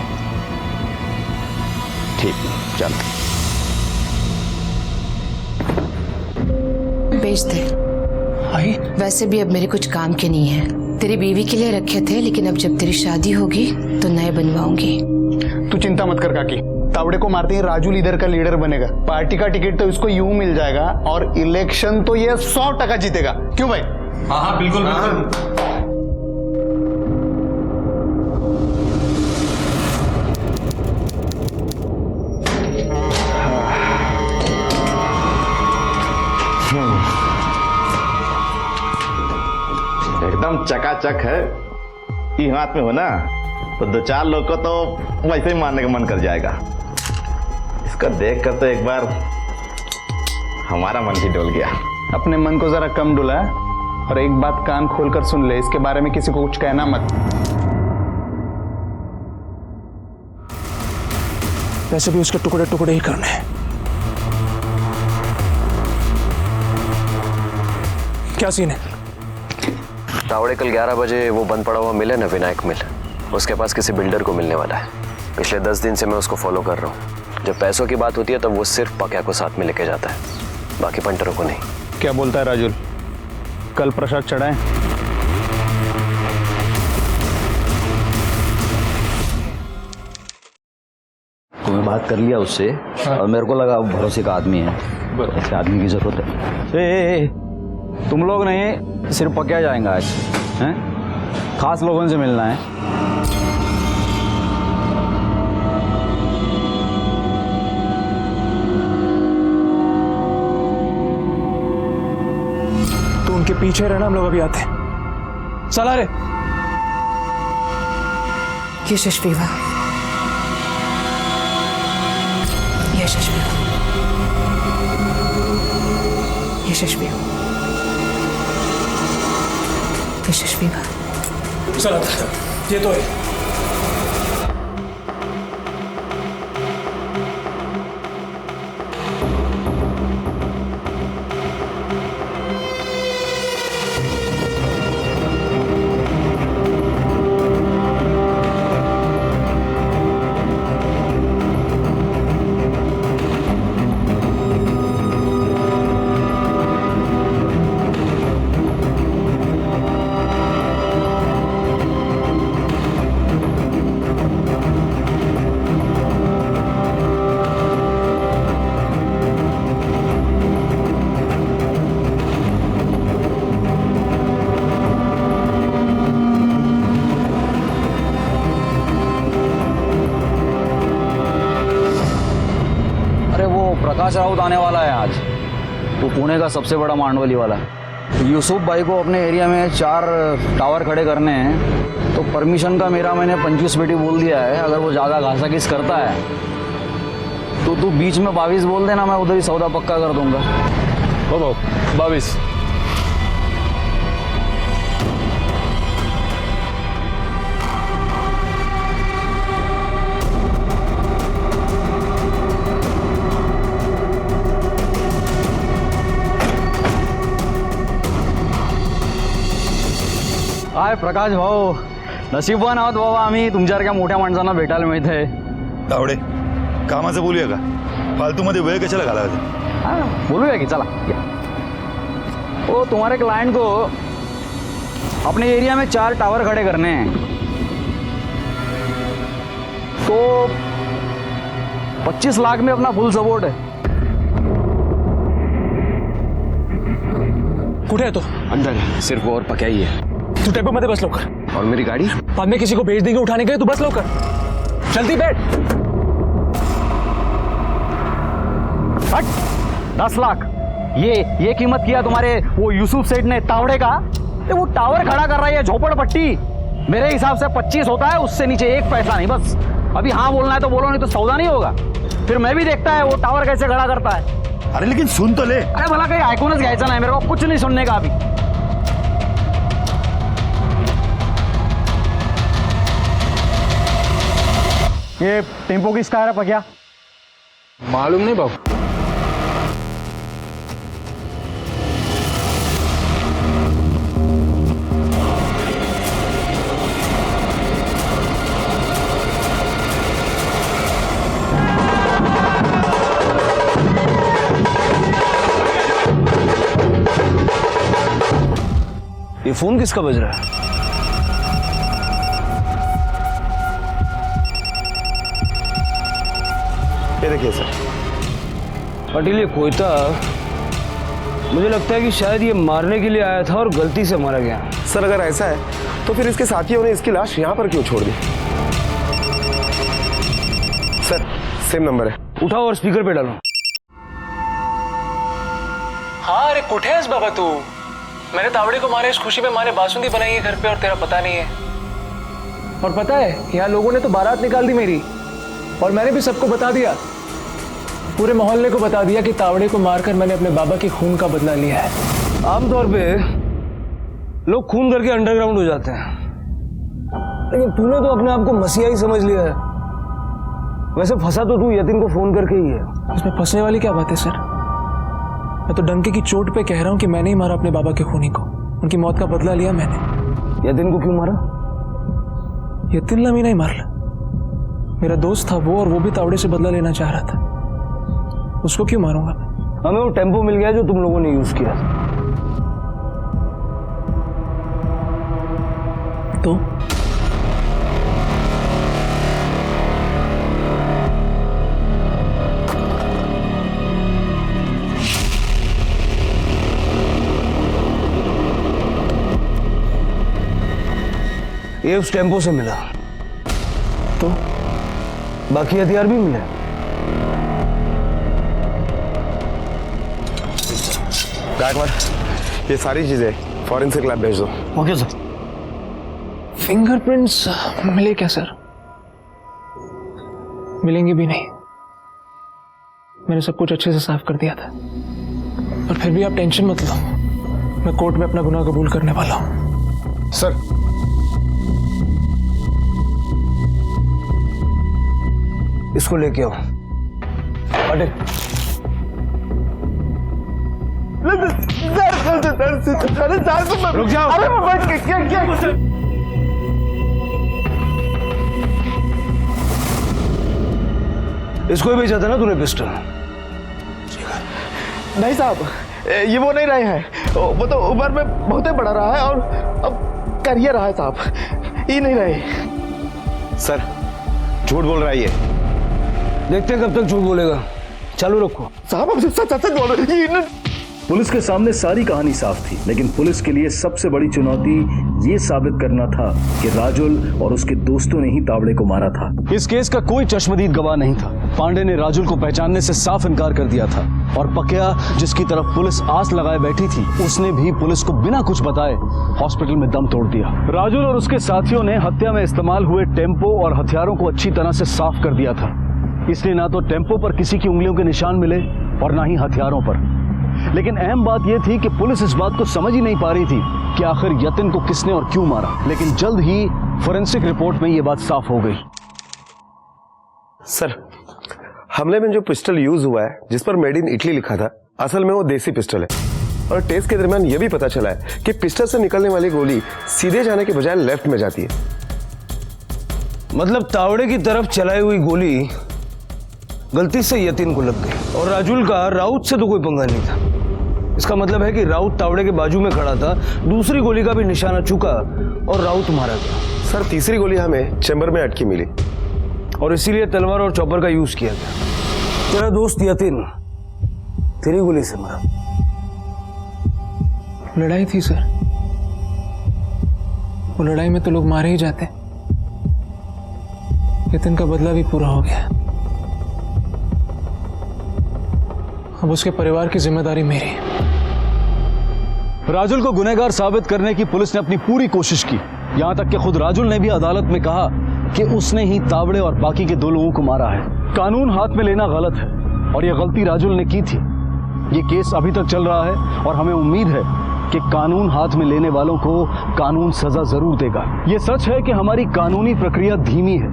ठीक, चल। बेच दे। आई? वैसे भी अब मेरे कुछ काम के नहीं है। तेरी बीवी के लिए रखे थे, लेकिन अब जब तेरी शादी होगी तो नए बनवाऊंगी। तू चिंता मत कर काकी, तावड़े को मारते ही राजू लीडर का लीडर बनेगा। पार्टी का टिकट तो इसको यूं मिल जाएगा, और इलेक्शन तो ये 100% जीतेगा। क्यों भाई? हाँ हाँ बिल्कुल बिल्कुल। एकदम चकाचक है। ये हाथ में हो ना तो 2-4 लोग को तो वैसे ही मारने का मन कर जाएगा। इसको देखकर तो एक बार हमारा मन ही डोल गया। अपने मन को जरा कम डुला, और एक बात कान खोलकर सुन ले, इसके बारे में किसी को कुछ कहना मत। वैसे भी उसके टुकड़े टुकड़े ही करने हैं। क्या सीन है? तावड़े कल 11 बजे वो बंद पड़ा हुआ मिल है ना, विनायक मिल, उसके पास किसी बिल्डर को मिलने वाला है। पिछले 10 दिन से मैं उसको फॉलो कर रहा हूँ। जब पैसों की बात होती है तब वो सिर्फ पक्या को साथ में लेके जाता है, बाकी पंटरों को नहीं। क्या बोलता है राजुल? कल प्रसाद चढ़ाए? तुम्हें बात कर लिया उससे, और मेरे को लगा भरोसे का आदमी है, ऐसे आदमी की जरूरत है। ए, तुम लोग नहीं, सिर्फ पक्या जाएंगे आज, हैं? खास लोगों से मिलना है। तो उनके पीछे रहना, हम लोग अभी आते हैं। चला रे। यशस्वी वाह, यशस्वी, यशस्वी, यशस्वी वाह। चला, ये तो है। प्रकाश राउत आने वाला है आज। वो पुणे का सबसे बड़ा मांडवली वाला है। यूसुफ भाई को अपने एरिया में 4 टावर खड़े करने हैं, तो परमिशन का मेरा मैंने 25 पेटी बोल दिया है। अगर वो ज़्यादा घासाघीस करता है तो तू बीच में 22 बोल देना, मैं उधर ही सौदा पक्का कर दूंगा। ओ भाऊ 22। काय प्रकाश भाऊ, नशीबवान आहोत बाबा आम्ही, तुमच्यासारख्या मोठ्या माणसांना भेटायला मिळतंय। तावडे, कामाचं बोलूया का? फालतूमध्ये वेळ कशाला घालायचा? हाँ बोलूया कि चला। वो तुम्हारे क्लाइंट को अपने एरिया में 4 टावर खड़े करने हैं, तो 25 लाख में अपना फुल सपोर्ट है। कुठे है तो? अंदर है, सिर्फ वो और पक्या ही है। तू टेम्पो मध्ये बस लवकर। और मेरी गाड़ी? बाद में किसी को भेज देंगे उठाने के लिए, तू बस लवकर, जल्दी बैठ। 10 लाख ये कीमत किया तुम्हारे वो यूसुफ सेठ ने तावड़े का। वो टावर खड़ा कर रहा है झोपड़पट्टी, मेरे हिसाब से 25 होता है, उससे नीचे 1 पैसा नहीं। बस अभी हाँ बोलना है तो बोलो, नहीं तो सौदा नहीं होगा। फिर मैं भी देखता है वो टावर कैसे खड़ा करता है। अरे लेकिन सुन तो ले। अरे भला कहीं आइकॉनच घ्यायचा नहीं, मेरे को कुछ नहीं सुनने का अभी। ये टेम्पो किसका है पक्या? मालूम नहीं बाबू। ये फोन किसका बज रहा है? ये देखिए सर। पाटिल, ये कोयता मुझे लगता है कि शायद ये मारने के लिए आया था और गलती से मारा गया। सर अगर ऐसा है तो फिर इसके साथियों ने इसकी लाश यहाँ पर क्यों छोड़ दी? सर सेम नंबर है। उठाओ और स्पीकर पे डालो। हाँ अरे कुठे है बाबा तू? मैंने तावड़े को मारे इस खुशी में, मारे बासुंदी बनाई है घर पे और तेरा पता नहीं है। और पता है यहाँ लोगों ने तो बारात निकाल दी मेरी, और मैंने भी सबको बता दिया, पूरे मोहल्ले को बता दिया कि तावड़े को मारकर मैंने अपने बाबा के खून का बदला लिया है। आमतौर पे लोग खून करके अंडरग्राउंड हो जाते हैं, लेकिन तूने तो अपने आप को मसीहा ही समझ लिया है। वैसे फंसा तो तू यतीन को फोन करके ही है। इसमें फंसने वाली क्या बात है सर? मैं तो डंके की चोट पे कह रहा हूँ कि मैंने ही मारा अपने बाबा के खूनी को, उनकी मौत का बदला लिया मैंने। यतीन को क्यों मारा? यतीन ला मीना ही मारला, मेरा दोस्त था वो, और वो भी तावड़े से बदला लेना चाह रहा था, उसको क्यों मारूंगा मैं? हमें वो टेम्पो मिल गया जो तुम लोगों ने यूज किया। तो ये उस टेम्पो से मिला, तो बाकी हथियार भी मिले। गायकवाड़, ये सारी चीजें फॉरेंसिक लैब भेज दो। Okay sir. फिंगरप्रिंट्स मिले क्या सर? मिलेंगे भी नहीं, मैंने सब कुछ अच्छे से साफ कर दिया था। और फिर भी आप टेंशन मत लो, मैं कोर्ट में अपना गुनाह कबूल करने वाला हूं। सर इसको लेके आओ। पाटिल रुक जाओ। अरे क्या इसको ही भेजा था ना तूने पिस्टल? नहीं साहब, ये वो नहीं रहे हैं, वो तो उम्र में बहुत बड़ा रहा है और अब करियर रहा है साहब, ये नहीं रहे। सर झूठ बोल रहा है ये। देखते हैं कब तक झूठ बोलेगा। चालू रखो साहब, हम सच बोल रहे हैं। पुलिस के सामने सारी कहानी साफ थी, लेकिन पुलिस के लिए सबसे बड़ी चुनौती ये साबित करना था कि राजुल और उसके दोस्तों ने ही तावड़े को मारा था। इस केस का कोई चश्मदीद गवाह नहीं था। पांडे ने राजुल को पहचानने से साफ इनकार कर दिया था और पकिया, जिसकी तरफ पुलिस आस लगाए बैठी थी, उसने भी पुलिस को बिना कुछ बताए हॉस्पिटल में दम तोड़ दिया। राजुल और उसके साथियों ने हत्या में इस्तेमाल हुए टेम्पो और हथियारों को अच्छी तरह से साफ कर दिया था, इसलिए ना तो टेम्पो पर किसी की उंगलियों के निशान मिले और ना ही हथियारों पर। लेकिन अहम बात यह थी कि पुलिस इस बात को समझ ही नहीं पा रही थी कि आखिर यतिन को किसने और क्यों मारा। लेकिन जल्द ही फोरेंसिक रिपोर्ट में यह बात साफ हो गई। सर, हमले में जो पिस्टल यूज हुआ है, जिस पर मेड इन इटली लिखा था, असल में वो देसी पिस्टल है। और टेस्ट के दरमियान यह भी पता चला है कि पिस्टल से निकलने वाली गोली सीधे जाने के बजाय लेफ्ट में जाती है। मतलब तावड़े की तरफ चलाई हुई गोली गलती से यतिन को लग गई और राजुल का राउत से तो कोई पंगा नहीं था। इसका मतलब है कि राउत तावड़े के बाजू में खड़ा था, दूसरी गोली का भी निशाना चुका और राउत मारा गया। सर, तीसरी गोली हमें चैम्बर में अटकी मिली और इसीलिए तलवार और चॉपर का यूज किया गया। तेरा दोस्त यतिन तेरी गोली से मरा। लड़ाई थी सर, वो लड़ाई में तो लोग मारे ही जाते। यतिन का बदला भी पूरा हो गया। अब उसके परिवार की जिम्मेदारी मेरी। राजुल को गुनहगार साबित करने की पुलिस ने अपनी पूरी कोशिश की। यहां तक कि खुद राजुल ने भी अदालत में कहा कि उसने ही तावड़े और बाकी के 2 लोगों को मारा है। कानून हाथ में लेना गलत है और यह गलती राजुल ने की थी। ये केस अभी तक चल रहा है और हमें उम्मीद है कि कानून हाथ में लेने वालों को कानून सजा जरूर देगा। ये सच है कि हमारी कानूनी प्रक्रिया धीमी है,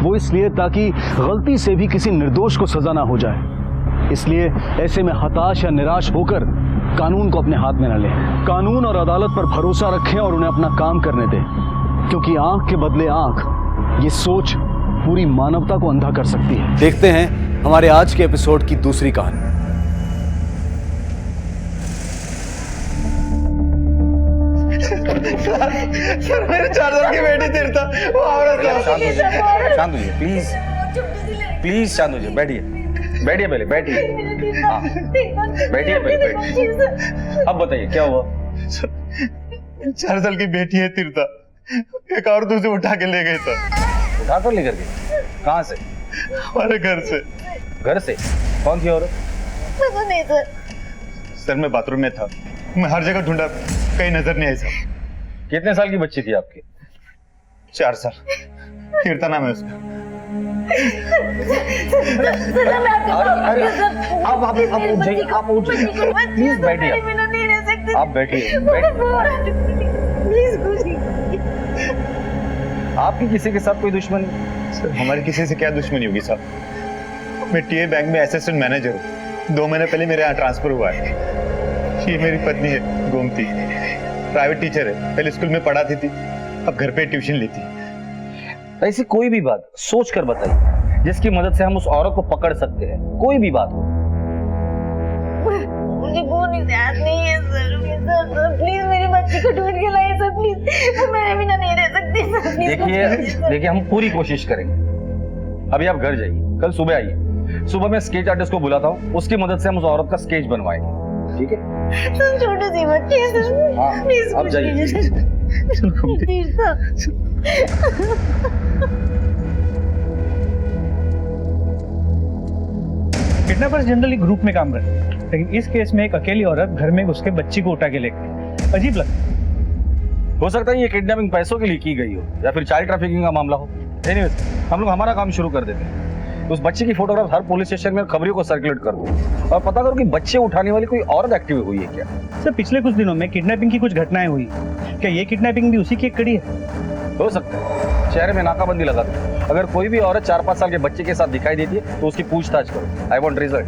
वो इसलिए ताकि गलती से भी किसी निर्दोष को सजा ना हो जाए। इसलिए ऐसे में हताश या निराश होकर कानून को अपने हाथ में न लें। कानून और अदालत पर भरोसा रखें और उन्हें अपना काम करने दें, क्योंकि आंख के बदले आंख, ये सोच पूरी मानवता को अंधा कर सकती है। देखते हैं हमारे आज के एपिसोड की दूसरी कहानी। सर, मेरे 4 साल की बेटी तीर्था, वो औरत है। शांत होइए प्लीज, प्लीज शांत होइए। बैठिए बैठिए, पहले बैठिए। हाँ, बैठिए पहले, बैठिए। अब बताइए क्या हुआ। 4 साल की बेटी है तीर्था, एक औरत उसे उठा के ले गए। उठा कर लेकर गए? कहाँ से? हमारे घर से। घर से? कौन थी औरत? पता नहीं सर, मैं बाथरूम में था, मैं हर जगह ढूंढा, कहीं नजर नहीं आई सर। कितने साल की बच्ची थी आपकी? 4 साल। तीर्था नाम है उसका। आप उठ जाइए, प्लीज बैठिए। आप बैठिए। आपकी किसी के साथ कोई दुश्मनी? सर, हमारी किसी से क्या दुश्मनी होगी साहब। मैं टीए बैंक में असिस्टेंट मैनेजर हूँ। 2 महीने पहले मेरे यहाँ ट्रांसफर हुआ है। ये मेरी पत्नी है गोमती, प्राइवेट टीचर है, पहले स्कूल में पढ़ाती थी, अब घर पे ट्यूशन लेती। ऐसी कोई भी बात सोच कर बताइए जिसकी मदद से हम उस औरत को पकड़ सकते हैं। कोई भी बात हो। मुझे फोन याद नहीं है सर, प्लीज मेरी बच्ची को ढूंढ के लाइए सर, प्लीज। मैं बिना नहीं रह सकती सर। देखिए हम पूरी कोशिश करेंगे। अभी आप घर जाइए, कल सुबह आइए। सुबह मैं स्केच आर्टिस्ट को बुलाता हूँ, उसकी मदद से हम उस औरत का स्केच बनवाएंगे, ठीक है? सर, छोटी सी बच्ची है सर, हाँ, प्लीज आप जाइए। किडनैपर्स जनरली ग्रुप में काम करते हैं, लेकिन इस केस में एक अकेली औरत घर में उसके बच्ची को उठा के ले गई। अजीब लगता। हो सकता है ये किडनैपिंग पैसों के लिए की गई हो या फिर चाइल्ड ट्रैफिकिंग का मामला हो। एनीवेज, हम लोग हमारा काम शुरू कर देते हैं। उस बच्चे की फोटोग्राफ हर पुलिस स्टेशन में खबरों को सर्कुलेट कर दो और पता करो कि बच्चे उठाने वाली कोई औरत एक्टिव हुई है क्या। सर, पिछले कुछ दिनों में किडनैपिंग की कुछ घटनाएं हुई, क्या ये किडनैपिंग भी उसी की एक कड़ी है? हो सकता है। शहर में नाकाबंदी लगा दो, अगर कोई भी औरत 4-5 साल के बच्चे के साथ दिखाई देती है तो उसकी पूछताछ करो। I want result.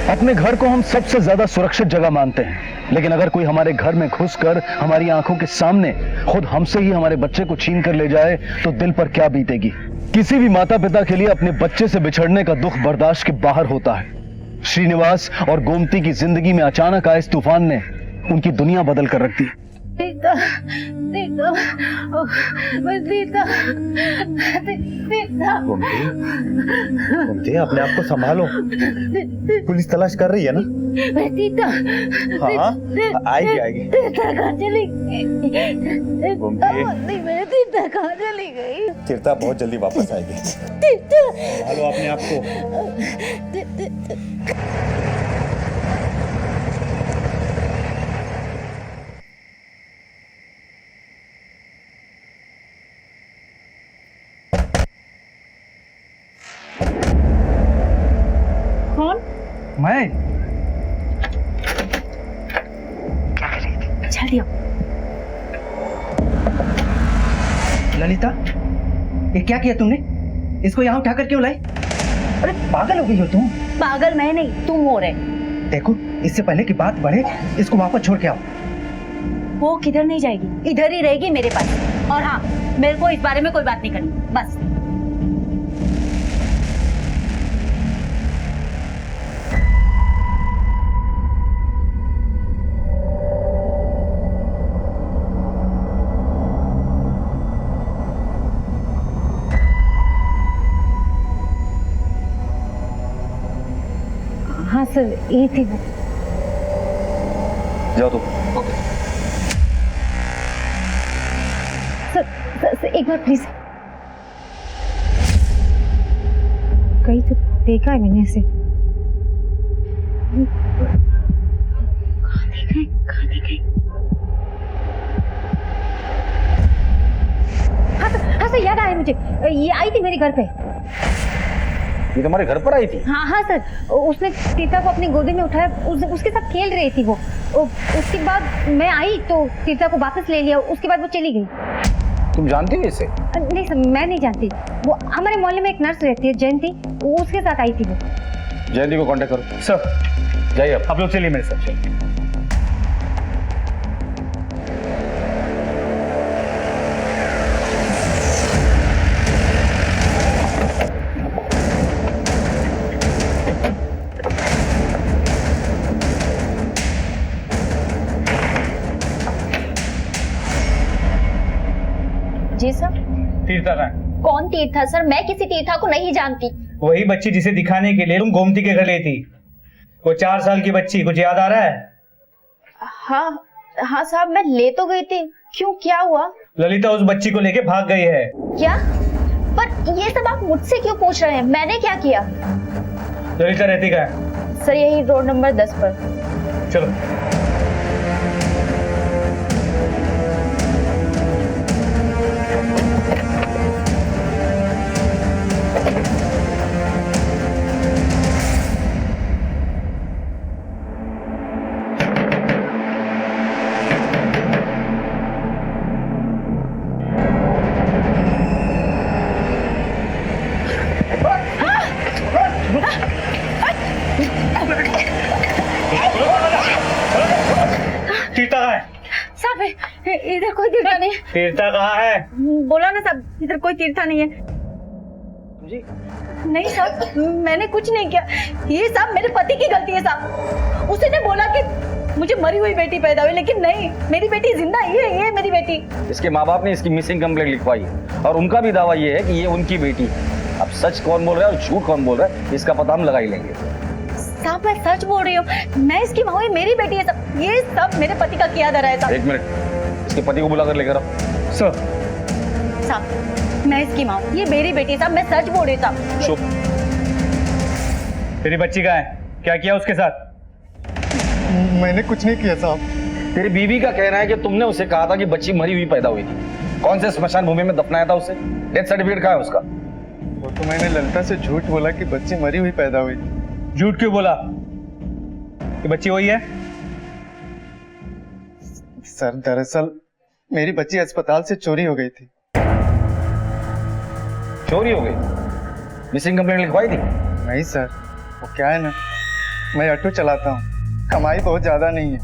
अपने घर को हम सबसे ज्यादा सुरक्षित जगह मानते हैं, लेकिन अगर कोई हमारे घर में घुसकर हमारी आंखों के सामने खुद हमसे ही हमारे बच्चे को छीन कर ले जाए तो दिल पर क्या बीतेगी। किसी भी माता पिता के लिए अपने बच्चे से बिछड़ने का दुख बर्दाश्त के बाहर होता है। श्रीनिवास और गोमती की जिंदगी में अचानक आए इस तूफान ने उनकी दुनिया बदल कर रख दी। सीता सीता सीता सीता घूमते अपने आप को संभालो, पुलिस तलाश कर रही है ना। सीता हाँ आएगी आएगी। सीता कहाँ चली गई? घूमते मेरी सीता कहाँ चली गई? चिरता बहुत जल्दी वापस आएगी, सीता संभालो अपने आप को। कौन? मैं चल दिया। ललिता, ये क्या किया तुमने? इसको यहाँ उठाकर क्यों लाई? अरे पागल हो गई हो तुम। पागल मैं नहीं, तुम हो रहे। देखो, इससे पहले की बात बढ़े, इसको वापस छोड़ के आओ। वो किधर नहीं जाएगी, इधर ही रहेगी मेरे पास। और हाँ, मेरे को इस बारे में कोई बात नहीं करनी, बस। हाँ सर, ये थी वो। जाओ तुम। सर, एक बार प्लीज। कहीं तो देखा है मैंने इसे। कहाँ देखा है? हाँ सर, याद आया मुझे। ये आई थी मेरे घर पे। ये तुम्हारे घर पर आई थी? हाँ सर, उसने तीर्था को अपनी गोदी में उठाया, उसके साथ खेल रही थी वो। उसके बाद मैं आई तो तीर्था को वापस ले लिया, उसके बाद वो चली गई। तुम जानती हो इसे? नहीं सर, मैं नहीं जानती। वो हमारे मोहल्ले में एक नर्स रहती है, जयंती, उसके साथ आई थी वो। जयंती को कांटेक्ट करो। सर जाइए आप लोग चलिए मेरे साथ। जी सर। तीर्था का कौन तीर्था सर? मैं किसी तीर्था को नहीं जानती। वही बच्ची जिसे दिखाने के लिए तुम गोमती के घर ले थी, वो 4 साल की बच्ची, कुछ याद आ रहा है? हाँ साहब, मैं ले तो गई थी। क्यों, क्या हुआ? ललिता उस बच्ची को लेके भाग गई है। क्या? पर ये सब आप मुझसे क्यों पूछ रहे हैं? मैंने क्या किया? ललिता रहती कहाँ है? सर यही रोड नंबर 10 पर। चलो। तीर्था कहाँ है? साहब, इधर कोई तीर्था नहीं है। तीर्था कहाँ है? बोला ना साहब, इधर कोई तीर्था नहीं है। जी नहीं साहब, मैंने कुछ नहीं किया। ये साहब मेरे पति की गलती है साहब। उसने बोला कि मुझे मरी हुई बेटी पैदा हुई, लेकिन नहीं, मेरी बेटी जिंदा ही है। ये मेरी बेटी। इसके माँ बाप ने इसकी मिसिंग कंप्लेंट लिखवाई है और उनका भी दावा ये है कि ये उनकी बेटी। अब सच कौन बोल रहा है और झूठ कौन बोल रहा है, इसका पता हम लगा ही लेंगे। साहब मैं सच बोल रही हूँ, मैं इसकी माँ हूँ, मेरी बेटी है सब। ये सब मेरे पति का किया धरा है साहब। एक मिनट, इसके पति को बुला कर लेकर आओ। सर साहब मैं इसकी माँ हूँ, ये मेरी बेटी है साहब, मैं सच बोल रही साहब। चुप। तेरी बच्ची कहाँ है? क्या किया उसके साथ? मैंने कुछ नहीं किया साहब। तेरी बीवी का कहना है कि तुमने उसे कहा था कि बच्ची मरी हुई पैदा हुई थी। कौन से स्मशान भूमि में दफनाया था उसे? डेथ सर्टिफिकेट कहाँ है उसका? वो तो मैंने ललिता से झूठ बोला कि बच्ची मरी हुई पैदा हुई। झूठ क्यों बोला? कि बच्ची वही है? सर दरअसल मेरी बच्ची अस्पताल से चोरी हो गई थी। चोरी हो गई? मिसिंग कंप्लेंट लिखवाई थी? नहीं सर, वो क्या है ना, मैं ऑटो चलाता हूँ, कमाई बहुत ज्यादा नहीं है,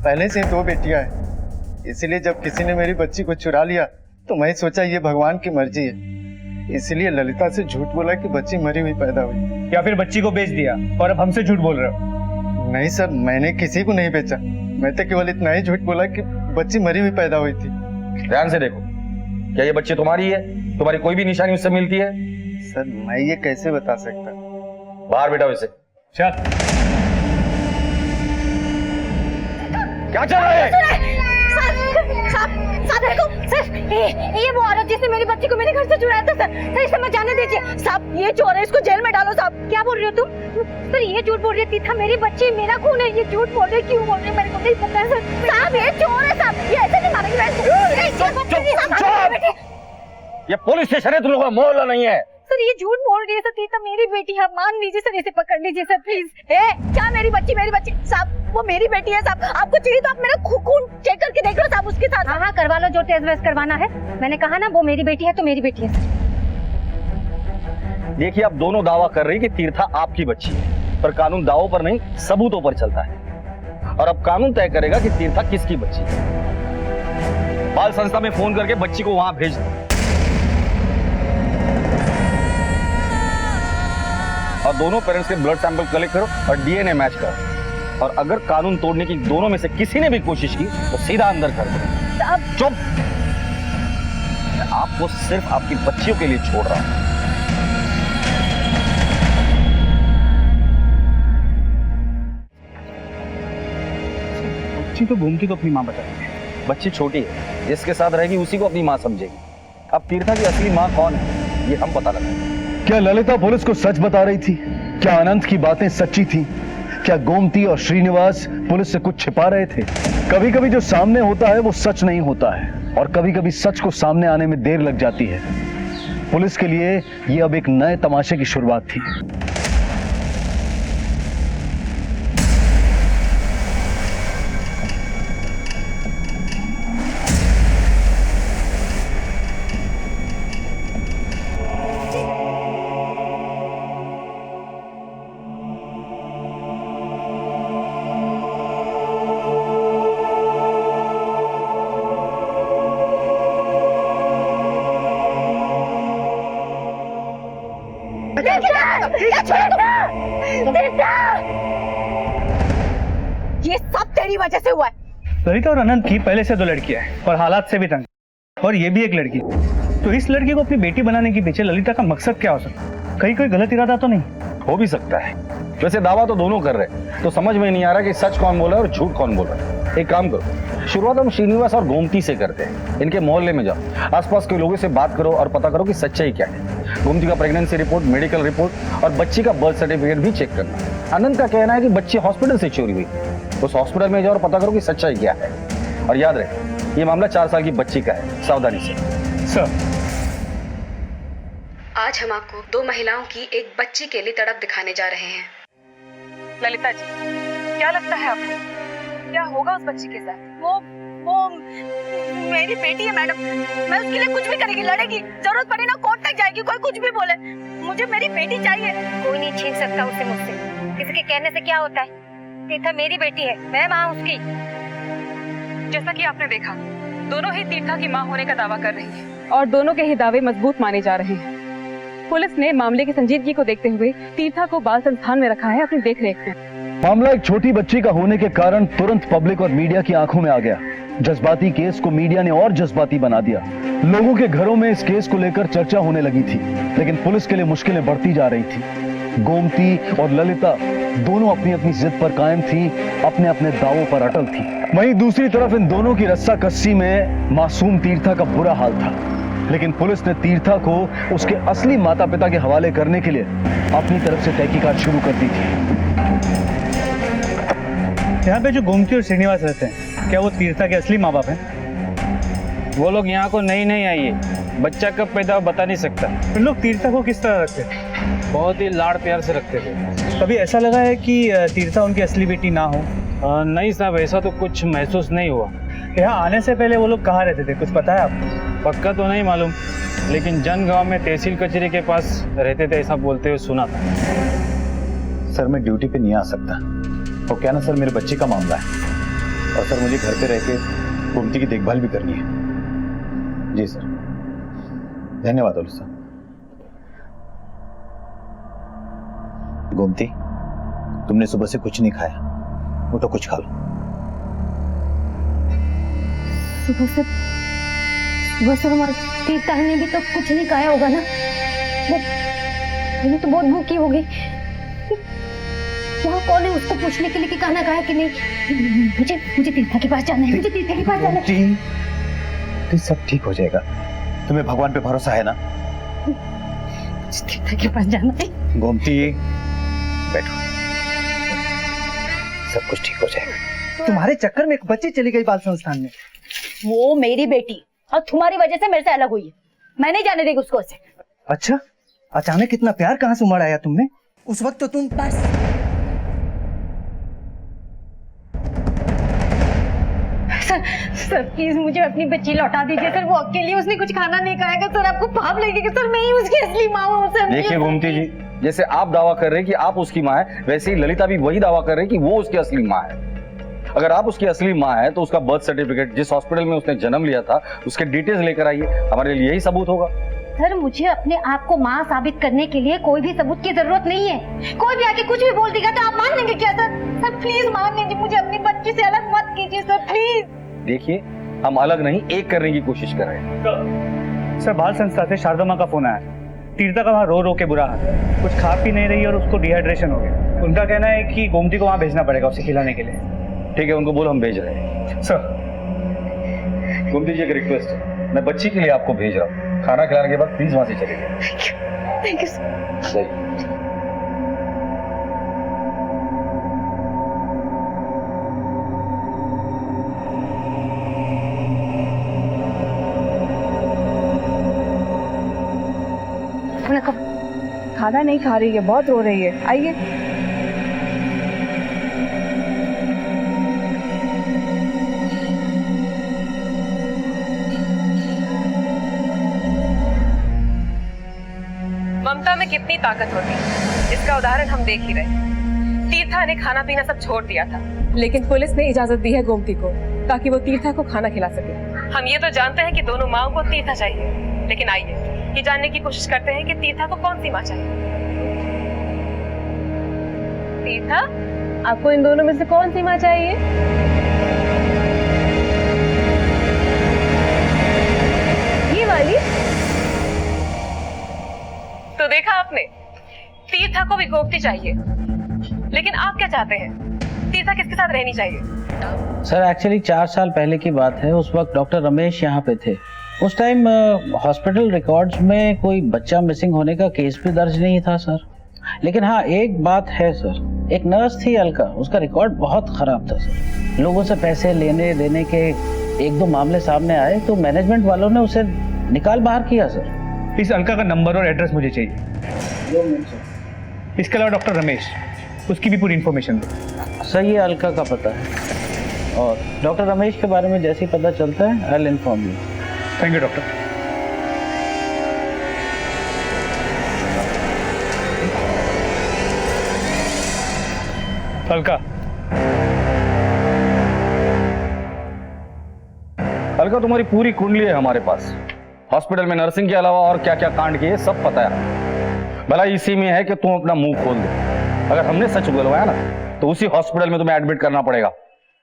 पहले से 2 बेटियां हैं, इसीलिए जब किसी ने मेरी बच्ची को चुरा लिया तो मैं सोचा ये भगवान की मर्जी है, इसलिए ललिता से झूठ बोला कि बच्ची मरी हुई पैदा हुई। या फिर बच्ची को बेच दिया और अब हमसे झूठ बोल रहे हो? नहीं सर, मैंने किसी को नहीं बेचा, मैं तो केवल इतना ही झूठ बोला कि बच्ची मरी हुई पैदा हुई थी। ध्यान से देखो, क्या ये बच्ची तुम्हारी है? तुम्हारी कोई भी निशानी उससे मिलती है? सर मैं ये कैसे बता सकता? बाहर बिठाओ इसे। चल। क्या चल रहा है? साहब देखो सर, ये वो औरत जिसने मेरी बच्ची को मेरे घर से चुराया था सर इसे मत जाने दीजिए साहब। ये चोर है, इसको जेल में डालो साहब। क्या बोल रहे हो तुम? सर ये झूठ बोल रही थी, मेरी बच्ची मेरा खून है। ये झूठ बोल रहे, क्यों बोल रहे मेरे को नहीं पता है सर। साहब ये चोर है साहब, ये ऐसे नहीं मारेंगे। ये पुलिस स्टेशन है, तुम लोगों का मोहल्ला नहीं है। सर ये झूठ बोल रही है सर, तीर्था मेरी बेटी है, मान लीजिए सर, इसे पकड़ लीजिए सर प्लीज। क्या मेरी बच्ची साहब, वो मेरी बेटी है साहब। आपको चाहिए तो आप मेरा खून चेक करके देख लो साहब उसके साथ। हाँ करवा लो जो टेस्ट वेस्ट करवाना है। मैंने कहा ना वो मेरी बेटी है तो मेरी बेटी है सर। देखिए आप दोनों दावा कर रही कि तीर्था आपकी बच्ची है, पर कानून दावों पर नहीं सबूतों पर चलता है, और अब कानून तय करेगा कि तीर्था किसकी बच्ची है। बाल संस्था में फोन करके बच्ची को वहां भेज दो, और दोनों पेरेंट्स के ब्लड सैंपल कलेक्ट करो और डीएनए मैच करो, और अगर कानून तोड़ने की दोनों में से किसी ने भी कोशिश की तो सीधा अंदर कर दो। चुप! मैं आपको सिर्फ आपकी बच्चियों के लिए छोड़ रहा हूं। बच्ची तो घूमती तो अपनी माँ बताएगी। बच्ची छोटी है, जिसके साथ रहेगी उसी को अपनी माँ समझेगी। अब तीर्था की असली माँ कौन है ये हम पता लगाएंगे। क्या ललिता पुलिस को सच बता रही थी? क्या अनंत की बातें सच्ची थी? क्या गोमती और श्रीनिवास पुलिस से कुछ छिपा रहे थे? कभी कभी जो सामने होता है वो सच नहीं होता है, और कभी कभी सच को सामने आने में देर लग जाती है। पुलिस के लिए ये अब एक नए तमाशे की शुरुआत थी। ये सब तेरी वजह से हुआ है। ललिता और अनंत की पहले से 2 लड़कियां हैं और हालात से भी तंग, और ये भी एक लड़की। तो इस लड़की को अपनी बेटी बनाने के पीछे ललिता का मकसद क्या हो सकता है? कहीं कोई गलत इरादा तो नहीं? हो भी सकता है। वैसे दावा तो दोनों कर रहे, तो समझ में नहीं आ रहा कि सच कौन बोल रहा है और झूठ कौन बोल रहा है। एक काम करो, शुरुआत हम श्रीनिवास और गोमती से करते हैं। इनके मोहल्ले में जाओ, आसपास के लोगों से बात करो और पता करो कि सच्चाई क्या है। गोमती का प्रेगनेंसी रिपोर्ट, मेडिकल रिपोर्ट और बच्ची का बर्थ सर्टिफिकेट भी चेक करना। अनंत का कहना है कि बच्ची हॉस्पिटल से चोरी हुई, उस हॉस्पिटल में जाओ और पता करो कि सच्चाई क्या है। और याद रहे, ये मामला 4 साल की बच्ची का है, सावधानी से। सर, आज हम आपको 2 महिलाओं की एक बच्ची के लिए तड़प दिखाने जा रहे हैं। ललिता जी, क्या लगता है आपको क्या होगा उस बच्ची के साथ? वो मेरी बेटी है मैडम, मैं उसके लिए कुछ भी करेगी, लड़ेगी, जरूरत पड़ी ना कोर्ट तक जाएगी, कोई कुछ भी बोले, मुझे मेरी बेटी चाहिए। कोई नहीं छीन सकता उसे मुझसे, किसी के कहने से क्या होता है? तीर्था मेरी बेटी है, मैं माँ उसकी। जैसा कि आपने देखा, दोनों ही तीर्था की माँ होने का दावा कर रही है और दोनों के ही दावे मजबूत माने जा रहे हैं। पुलिस ने मामले की संजीदगी को देखते हुए तीर्था को बाल संस्थान में रखा है अपनी देखरेख में। मामला एक छोटी बच्ची का होने के कारण तुरंत पब्लिक और मीडिया की आंखों में आ गया। जज्बाती केस को मीडिया ने और जज्बाती बना दिया। लोगों के घरों में इस केस को लेकर चर्चा होने लगी थी, लेकिन पुलिस के लिए मुश्किलें बढ़ती जा रही थी। गोमती और ललिता दोनों अपनी अपनी जिद पर कायम थी, अपने अपने दावों पर अटल थी। वहीं दूसरी तरफ इन दोनों की रस्साकस्सी में मासूम तीर्था का बुरा हाल था, लेकिन पुलिस ने तीर्था को उसके असली माता पिता के हवाले करने के लिए अपनी तरफ से तहकीकात शुरू कर दी थी। यहाँ पे जो गोमती और श्रीनिवास रहते हैं, क्या वो तीर्था के असली माँ बाप हैं? वो लोग यहाँ को नहीं आई है, बच्चा कब पैदा बता नहीं सकता। उन लोग तीर्था को किस तरह रखते थे? बहुत ही लाड़ प्यार से रखते थे। कभी ऐसा लगा है कि तीर्था उनकी असली बेटी ना हो? नहीं साहब, ऐसा तो कुछ महसूस नहीं हुआ। यहाँ आने से पहले वो लोग कहाँ रहते थे, कुछ पता है आपको? पक्का तो नहीं मालूम, लेकिन जनगांव में तहसील कचहरी के पास रहते थे ऐसा बोलते हुए सुना था। सर मैं ड्यूटी पे नहीं आ सकता, वो क्या ना सर मेरे बच्चे का मामला है, और सर मुझे घर पे रह के गोमती की देखभाल भी करनी है। जी सर, धन्यवाद ओली साहब। गोमती, तुमने सुबह से कुछ नहीं खाया, वो तो कुछ खा लो। सुबह से हमारे तीर्था ने भी तो कुछ नहीं खाया होगा ना। मैंने तो बहुत भूखी हो गई। वहाँ कौन है उसको पूछने के लिए कि खाना खाया कि नहीं? मुझे तीर्था के पास जाना है, मुझे तीर्था के पास जाना है। तो सब ठीक हो जाएगा, तुम्हें भगवान पे भरोसा है ना? तीर्था के पास जाना है। गोमती बैठो, सब कुछ ठीक हो जाएगा। तुम्हारे चक्कर में एक बच्ची चली गई बाल संस्थान में। वो मेरी बेटी और तुम्हारी वजह से मेरे से अलग हुई है। मैं नहीं जाने देगी उसको उसे। अच्छा, अचानक इतना प्यार कहाँ से उमड़ आया तुमने? उस वक्त तो तुम बस सर प्लीज मुझे अपनी बच्ची लौटा दीजिए सर। वो अकेली, उसने कुछ खाना नहीं खाएगा सर। आपको पाप लगेगा सर, मैं ही उसकी असली माँ हूँ सर। देखिए गोमती जी, जैसे आप दावा कर रहे हैं कि आप उसकी माँ है, वैसे ही ललिता भी वही दावा कर रही है कि वो उसकी असली माँ है। अगर आप उसकी असली माँ है तो उसका बर्थ सर्टिफिकेट, जिस हॉस्पिटल में उसने जन्म लिया था, उसके डिटेल्स लेकर आइए, हमारे लिए यही सबूत होगा। सर मुझे अपने आप को माँ साबित करने के लिए कोई भी सबूत की जरूरत नहीं है। कोई भी आके कुछ भी बोल देगा तो आप मान लेंगे क्या सर? सर प्लीज मान लीजिए, मुझे अपनी बच्ची से अलग मत कीजिए सर, प्लीज। देखिए, हम अलग नहीं, एक करने की कोशिश कर रहे हैं। सर बाल संस्था से शारदा माँ का फोन आया। तीर्था का वहाँ रो रो के बुरा हाल, कुछ खा पी नहीं रही और उसको डिहाइड्रेशन हो गया। उनका कहना है कि गोमती को वहाँ भेजना पड़ेगा उसे खिलाने के लिए। ठीक है, उनको बोलो हम भेज रहे हैं। सर गोमती जी, एक रिक्वेस्ट है, मैं बच्ची के लिए आपको भेज रहा हूँ। खाना खिलाने के बाद प्लीज वहां से चले जाइए। Thank you sir. खाना नहीं खा रही है, बहुत रो रही है। आइए। ममता में कितनी ताकत होती है, इसका उदाहरण हम देख ही रहे। तीर्था ने खाना पीना सब छोड़ दिया था, लेकिन पुलिस ने इजाजत दी है गोमती को ताकि वो तीर्था को खाना खिला सके। हम ये तो जानते हैं कि दोनों माओं को तीर्था चाहिए, लेकिन आइए ये जानने की कोशिश करते हैं कि तीर्था को कौन सी माँ चाहिए। तीर्था, आपको इन दोनों में से कौन सी माँ चाहिए? ये वाली? तो देखा आपने, तीर्था को भी गोमती चाहिए, लेकिन आप क्या चाहते हैं? तीर्था किसके साथ रहनी चाहिए? सर एक्चुअली 4 साल पहले की बात है। उस वक्त डॉक्टर रमेश यहाँ पे थे। उस टाइम हॉस्पिटल रिकॉर्ड्स में कोई बच्चा मिसिंग होने का केस भी दर्ज नहीं था सर। लेकिन हाँ, एक बात है सर, एक नर्स थी अलका, उसका रिकॉर्ड बहुत खराब था सर। लोगों से पैसे लेने देने के 1-2 मामले सामने आए तो मैनेजमेंट वालों ने उसे निकाल बाहर किया सर। इस अलका का नंबर और एड्रेस मुझे चाहिए। इसके अलावा डॉक्टर रमेश, उसकी भी पूरी इन्फॉर्मेशन दो। सर ये अलका का पता है और डॉक्टर रमेश के बारे में जैसे ही पता चलता है I will inform you. Thank you doctor. Alka, Alka तुम्हारी पूरी कुंडली है हमारे पास। हॉस्पिटल में नर्सिंग के अलावा और क्या क्या कांड किए सब पता है। भला इसी में है कि तुम अपना मुंह खोल दो। अगर हमने सच बुलवाया ना तो उसी हॉस्पिटल में तुम्हें एडमिट करना पड़ेगा।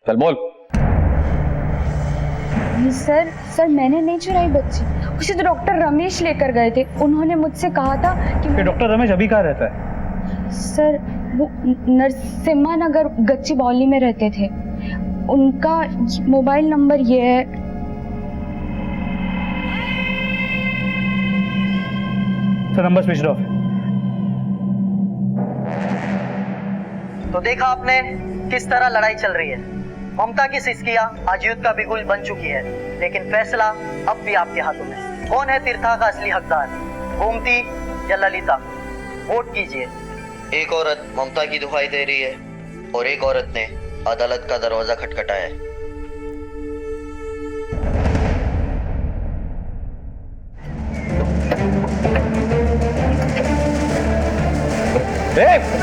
चल बोल। सर मैंने नहीं चुराई बच्ची, उसे तो डॉक्टर रमेश लेकर गए थे। उन्होंने मुझसे कहा था कि डॉक्टर रमेश अभी कहाँ रहता है? सर वो नरसिम्हा नगर गच्ची बौली में रहते थे। उनका मोबाइल नंबर ये है। Sir number switch off. तो देखा आपने किस तरह लड़ाई चल रही है। ममता की सिसकियां आज युद्ध का बिगुल बन चुकी है, लेकिन फैसला अब भी आपके हाथों में। कौन है तीर्था का असली हकदार, गोमती या ललिता? वोट कीजिए। एक औरत ममता की दुहाई दे रही है और एक औरत ने अदालत का दरवाजा खटखटाया है।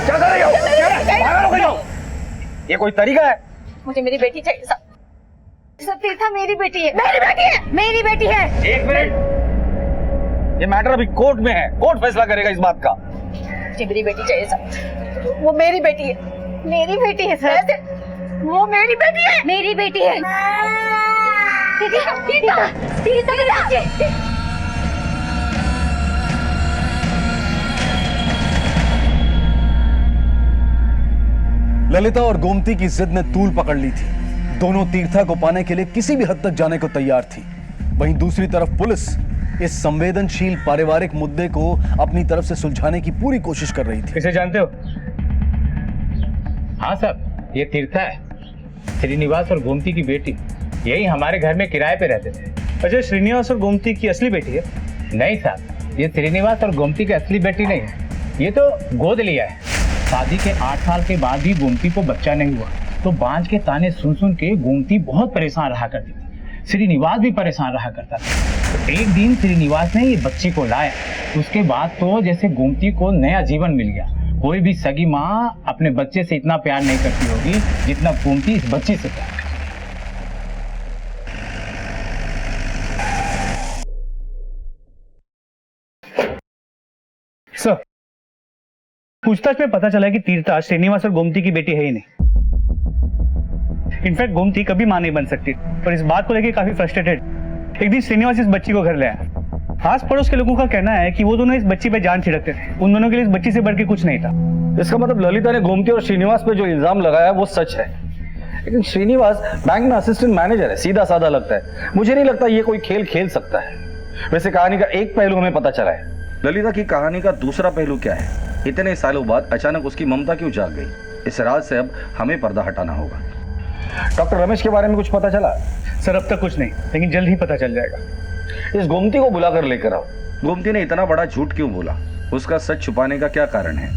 क्या कर रही हो? पागल हो गई हो? ये कोई तरीका है? मुझे मेरी बेटी चाहिए सब। तीर्था मेरी बेटी है, मेरी बेटी है, मेरी बेटी है। एक मिनट, ये मैटर अभी कोर्ट में है, कोर्ट फैसला करेगा इस बात का। मुझे मेरी बेटी चाहिए सब। वो मेरी बेटी है, मेरी बेटी है सर। वो मेरी बेटी है, मेरी बेटी है। ललिता और गोमती की जिद ने तूल पकड़ ली थी। दोनों तीर्था को पाने के लिए किसी भी हद तक जाने को तैयार थी। वहीं दूसरी तरफ पुलिस इस संवेदनशील पारिवारिक मुद्दे को अपनी तरफ से सुलझाने की पूरी कोशिश कर रही थी। इसे जानते हो? हाँ साहब, ये तीर्था है, श्रीनिवास और गोमती की बेटी। यही हमारे घर में किराए पे रहते थे। अच्छा, श्रीनिवास और गोमती की असली बेटी है? नहीं साहब, ये श्रीनिवास और गोमती की असली बेटी नहीं है, ये तो गोद लिया है। शादी के 8 साल के बाद भी गोमती को बच्चा नहीं हुआ, तो बांझ के ताने सुन सुन के गोमती बहुत परेशान रहा करती थी। श्रीनिवास भी परेशान रहा करता था। तो एक दिन श्रीनिवास ने ये बच्ची को लाया, उसके बाद तो जैसे गोमती को नया जीवन मिल गया। कोई भी सगी माँ अपने बच्चे से इतना प्यार नहीं करती होगी जितना गोमती इस बच्ची से प्यार। सर, पूछताछ में पता चला कि तीर्था श्रीनिवास और गोमती की बेटी है ही नहीं। इनफैक्ट गोमती कभी मां नहीं बन सकती और इस बात को लेकर काफी फ्रस्ट्रेटेड एक दिन श्रीनिवास इस बच्ची को घर ले आया। आस पड़ोस के लोगों का कहना है कि वो दोनों इस बच्ची पे जान छिड़कते थे। उन दोनों के लिए इस बच्ची से बढ़ के कुछ नहीं था। इसका मतलब ललिता ने गोमती और श्रीनिवास पे जो इल्जाम लगाया वो सच है। लेकिन श्रीनिवास बैंक में असिस्टेंट मैनेजर है, सीधा साधा लगता है। मुझे नहीं लगता ये कोई खेल खेल सकता है। वैसे कहानी का एक पहलू हमें पता चला है। ललिता की कहानी का दूसरा पहलू क्या है? इतने सालों बाद अचानक उसकी ममता क्यों जाग गई? इस राज से अब हमें पर्दा हटाना होगा। डॉक्टर रमेश के बारे में कुछ पता चला? सर, अब तक कुछ नहीं, लेकिन जल्द ही पता चल जाएगा। इस गोमती को बुलाकर लेकर आओ। गोमती ने इतना बड़ा झूठ क्यों बोला? उसका सच छुपाने का क्या कारण है?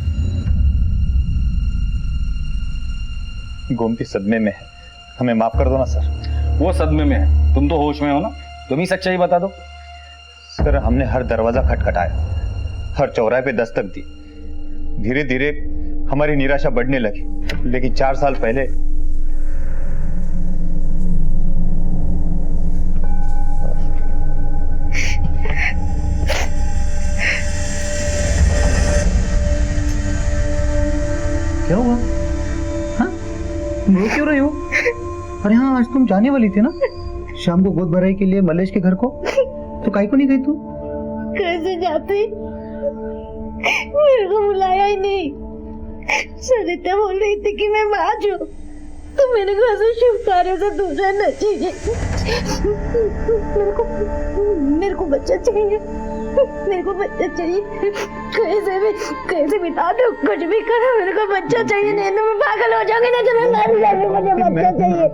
गोमती सदमे में है, हमें माफ कर दो ना सर। वो सदमे में है, तुम तो होश में हो ना, तुम ही सच्चाई बता दो। सर, हमने हर दरवाजा खटखटाया, हर चौराहे पे दस्तक दी। धीरे धीरे हमारी निराशा बढ़ने लगी, लेकिन 4 साल पहले क्या हुआ? हाँ? तुम रो क्यों रही हो? अरे हाँ, आज तुम जाने वाली थी ना शाम को गोद भराई के लिए मलेश के घर को, तो काहे को नहीं गई तू? कैसे जाती? मेरे को बुलाया ही नहीं। सरिता बोल रही थी कि मैं बाज हूँ, तो मेरे को ऐसे शुभ कार्यों से दूर रहना चाहिए। मेरे को बच्चा चाहिए, मेरे को बच्चा चाहिए। कैसे बिता दो, कुछ भी करो, मेरे को बच्चा चाहिए। नहीं तो मैं पागल हो जाऊंगी, नहीं तो मैं मर जाऊंगी। मुझे बच्चा चाहिए।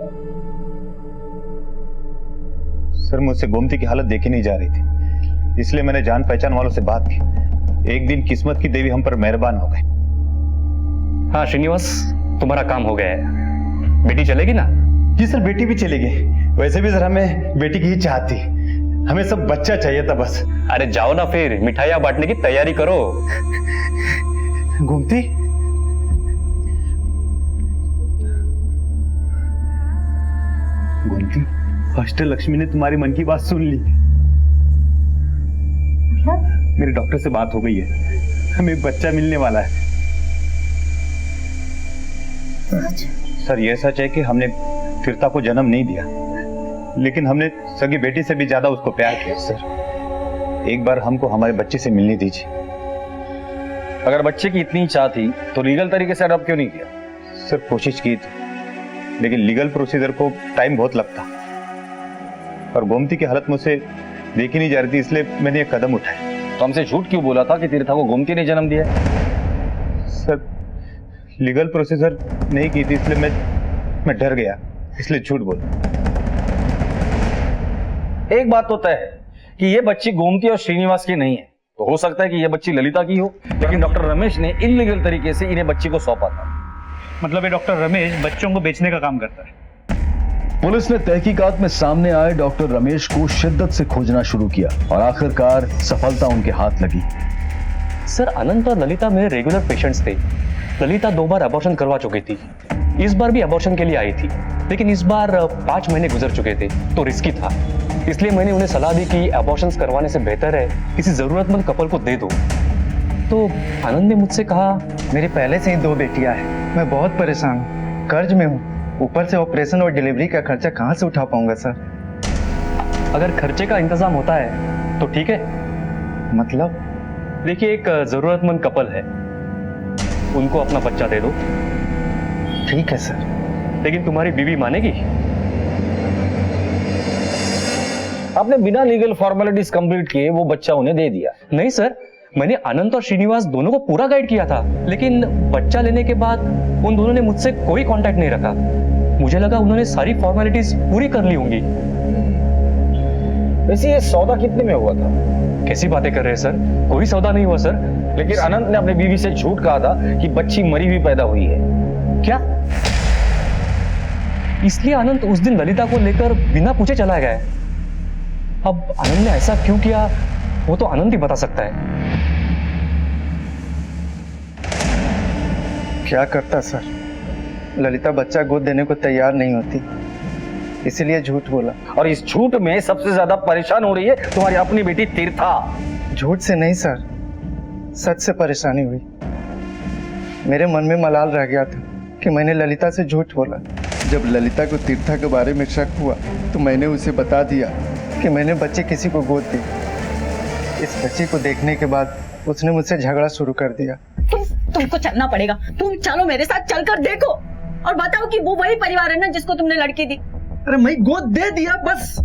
सर, मुझसे गोमती की हालत देखी नहीं जा रही थी, इसलिए मैंने जान पहचान वालों से बात की। एक दिन किस्मत की देवी हम पर मेहरबान हो गई। हाँ श्रीनिवास, तुम्हारा काम हो गया है। बेटी चलेगी ना? जी सर, बेटी भी चलेगी। वैसे भी सर हमें बेटी की ही चाहत थी, हमें सब बच्चा चाहिए था बस। अरे जाओ ना फिर, मिठाइयाँ बांटने की तैयारी करो। गोमती, गोमती, अष्टलक्ष्मी ने तुम्हारी मन की बात सुन ली। मेरे डॉक्टर से बात हो गई है, हमें एक बच्चा मिलने वाला है। सर, यह सच है कि हमने तीर्था को जन्म नहीं दिया, लेकिन हमने सगी बेटी से भी ज्यादा उसको प्यार किया। सर, एक बार हमको हमारे बच्चे से मिलने दीजिए। अगर बच्चे की इतनी चाह थी तो लीगल तरीके से अडॉप्ट क्यों नहीं किया? सर, कोशिश की थी, लेकिन लीगल प्रोसीजर को टाइम बहुत लगता, और गोमती की हालत मुझसे देखी नहीं जा रही थी, इसलिए मैंने एक कदम उठाया। तो हमसे झूठ क्यों बोला था कि तीर्था को गोमती ने जन्म दिया? सर, लीगल प्रोसीजर नहीं की थी, इसलिए मैं डर गया, इसलिए झूठ बोला। एक बात तो तय है कि ये बच्ची गोमती और श्रीनिवास की नहीं है, तो हो सकता है कि ये बच्ची ललिता की हो, लेकिन डॉक्टर रमेश ने इलीगल तरीके से इन्हें बच्ची को सौंपा था। मतलब ये डॉक्टर रमेश बच्चों को बेचने का काम करता है। पुलिस ने तहकीकात में सामने आए डॉक्टर रमेश को शिद्दत से खोजना शुरू किया और आखिरकार सफलता उनके हाथ लगी। सर, अनंत और ललिता मेरे रेगुलर पेशेंट्स थे। ललिता 2 बार अबॉर्शन करवा चुकी थी, इस बार भी अबॉर्शन के लिए आई थी, लेकिन इस बार 5 महीने गुजर चुके थे, तो रिस्की था। इसलिए मैंने उन्हें सलाह दी कि अबॉर्शन करवाने से बेहतर है किसी जरूरतमंद कपल को दे दो। तो आनंद ने मुझसे कहा, मेरी पहले से ही 2 बेटियां हैं, मैं बहुत परेशान हूँ, कर्ज में हूँ, ऊपर से ऑपरेशन और डिलीवरी का खर्चा कहाँ से उठा पाऊंगा सर? अगर खर्चे का इंतजाम होता है तो ठीक है। मतलब? देखिए, एक जरूरतमंद कपल है, उनको अपना बच्चा दे दो। ठीक है सर। लेकिन तुम्हारी बीवी मानेगी? आपने बिना लीगल फॉर्मेलिटीज कंप्लीट किए वो बच्चा उन्हें दे दिया? नहीं सर, मैंने अनंत और श्रीनिवास दोनों को पूरा गाइड किया था, लेकिन बच्चा लेने के बाद उन दोनों ने मुझसे कोई कांटेक्ट नहीं रखा। मुझे लगा उन्होंने सारी फॉर्मेलिटीज पूरी कर ली होंगी। वैसे ये सौदा कितने में हुआ था? कैसी बातें कर रहे हैं सर, कोई सौदा नहीं हुआ सर। लेकिन अनंत ने अपनी बीवी से झूठ कहा था कि बच्ची मरी हुई पैदा हुई है। क्या? इसलिए अनंत उस दिन ललिता को लेकर बिना पूछे चला गया। अब अनंत ने ऐसा क्यों किया वो तो अनंत ही बता सकता है। क्या करता सर, ललिता बच्चा गोद देने को तैयार नहीं होती, इसीलिए झूठ बोला। और इस झूठ में सबसे ज्यादा परेशान हो रही है तुम्हारी अपनी बेटी तीर्था। झूठ से नहीं सर, सच से परेशानी हुई। मेरे मन में मलाल रह गया था कि मैंने ललिता से झूठ बोला। जब ललिता को तीर्था के बारे में शक हुआ तो मैंने उसे बता दिया कि मैंने बच्चे किसी को गोद दी। इस बच्चे को देखने के बाद उसने मुझसे झगड़ा शुरू कर दिया। तुमको चलना पड़ेगा, तुम चलो मेरे साथ, चलकर देखो और बताओ कि वो वही परिवार है ना जिसको तुमने लड़की दी। अरे मैं गोद दे दिया बस,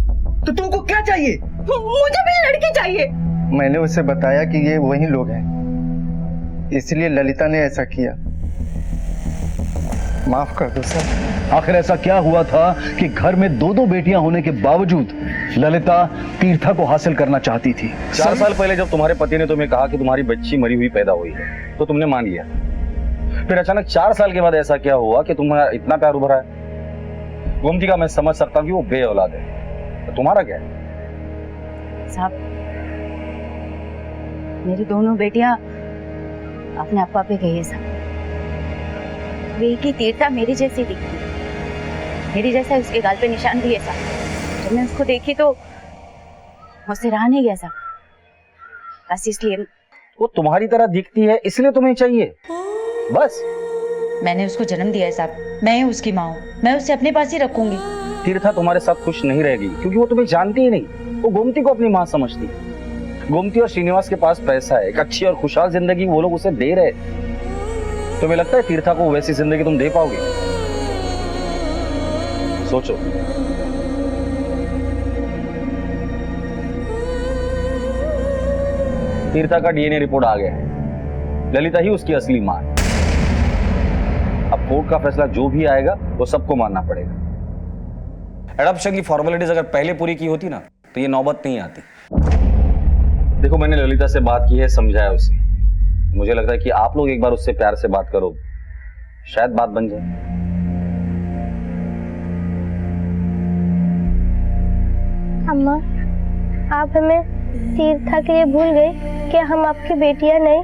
तो तुमको क्या चाहिए? मुझे भी लड़की चाहिए। मैंने उसे बताया कि ये वही लोग हैं, इसलिए ललिता ने ऐसा किया। माफ कर दो सर। आखिर ऐसा क्या हुआ था कि घर में दो दो बेटियां होने के बावजूद ललिता तीर्था को हासिल करना चाहती थी? 4 साल पहले जब तुम्हारे पति ने तुम्हें कहा कि तुम्हारी बच्ची मरी हुई पैदा हुई है तो तुमने मान लिया। फिर अचानक 4 साल के बाद ऐसा क्या हुआ कि तुम्हारा इतना प्यार उभरा है? गोमती का मैं समझ सकता हूँ कि वो बे औलाद है, तो तुम्हारा क्या है? साहब, मेरी दोनों बेटियां अपने अप्पा पे गई है साहब। वे की तीर्था मेरी जैसी दिखती, मेरी जैसा उसके गाल पे निशान भी है साहब। जब मैं उसको देखी तो मुझसे रहा नहीं गया साहब, बस इसलिए। वो तुम्हारी तरह दिखती है इसलिए तुम्हें चाहिए बस? मैंने उसको जन्म दिया है साहब, मैं ही उसकी माँ हूँ, मैं उसे अपने पास ही रखूंगी। तीर्था तुम्हारे साथ खुश नहीं रहेगी क्योंकि वो तुम्हें जानती ही नहीं। वो गोमती को अपनी माँ समझती है। गोमती और श्रीनिवास के पास पैसा है, एक अच्छी और खुशहाल जिंदगी वो लोग उसे दे रहे। तुम्हें लगता है तीर्था को वैसी जिंदगी तुम दे पाओगे? सोचो। तीर्था का डीएनए रिपोर्ट आ गया है, ललिता ही उसकी असली मां है। अब कोर्ट का फैसला जो भी आएगा वो सबको मानना पड़ेगा। एडॉप्शन की फॉर्मेलिटीज अगर पहले पूरी की होती ना तो ये नौबत नहीं आती। देखो, मैंने ललिता से बात की है, समझाया उसे। मुझे लगता है कि आप लोग एक बार उससे प्यार से बात करो, शायद बात बन जाए। अम्मा, आप हमें तीर्था के लिए भूल गए? क्या हम आपकी बेटियां नहीं?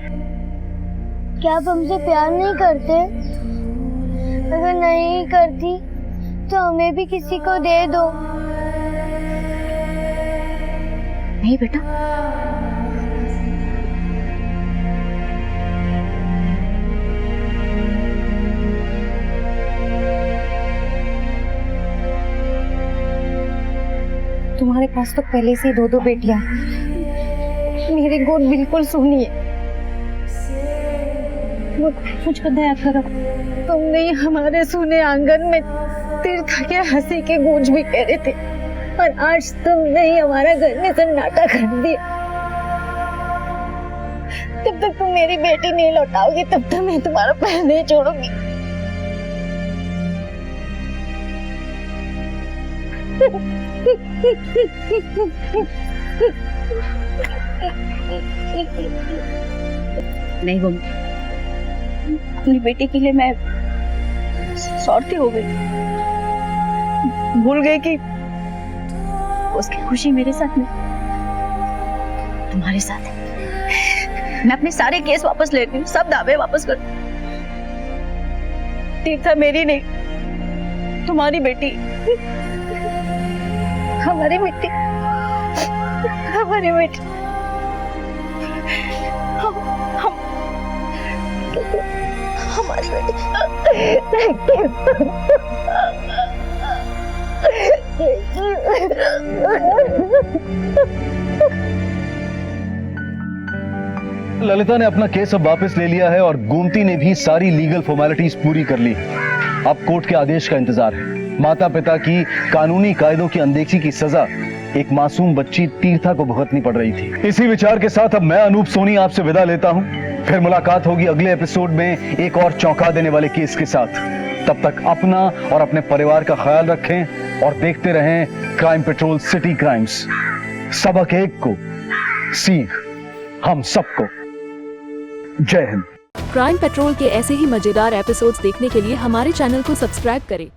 क्या आप हमसे प्यार नहीं करते? अगर नहीं करती तो हमें भी किसी को दे दो। नहीं बेटा, तुम्हारे पास तो पहले से 2-2 बेटियां हैं। मेरी गोद बिल्कुल सूनी है। मुझ पर दया करो। तुमने हमारे सूने आंगन में तीर्था के हंसी के गूंज भी कह रहे थे, और आज तुमने ही हमारा घर में सन्नाटा कर दिया। जब तक तुम मेरी बेटी नहीं लौटाओगी तब तक मैं तुम्हारा पैर नहीं छोड़ूंगी। नहीं वो अपनी बेटी के लिए मैं स्वार्थी हो गई, भूल गई कि उसकी खुशी मेरे साथ नहीं, तुम्हारे साथ है। मैं अपने सारे केस वापस लेती हूँ, सब दावे वापस कर। तीर्था मेरी नहीं, तुम्हारी बेटी, हमारी बेटी, हमारी बेटी। हमारी बेटी। ललिता ने अपना केस अब वापस ले लिया है और गोमती ने भी सारी लीगल फॉर्मेलिटीज पूरी कर ली। अब कोर्ट के आदेश का इंतजार है। माता पिता की कानूनी कायदों की अनदेखी की सजा एक मासूम बच्ची तीर्था को भुगतनी पड़ रही थी। इसी विचार के साथ अब मैं अनूप सोनी आपसे विदा लेता हूं। फिर मुलाकात होगी अगले एपिसोड में एक और चौंका देने वाले केस के साथ। तब तक अपना और अपने परिवार का ख्याल रखें और देखते रहें क्राइम पेट्रोल सिटी क्राइम्स। सबक एक को, सीख हम सबको। जय हिंद। क्राइम पेट्रोल के ऐसे ही मजेदार एपिसोड्स देखने के लिए हमारे चैनल को सब्सक्राइब करें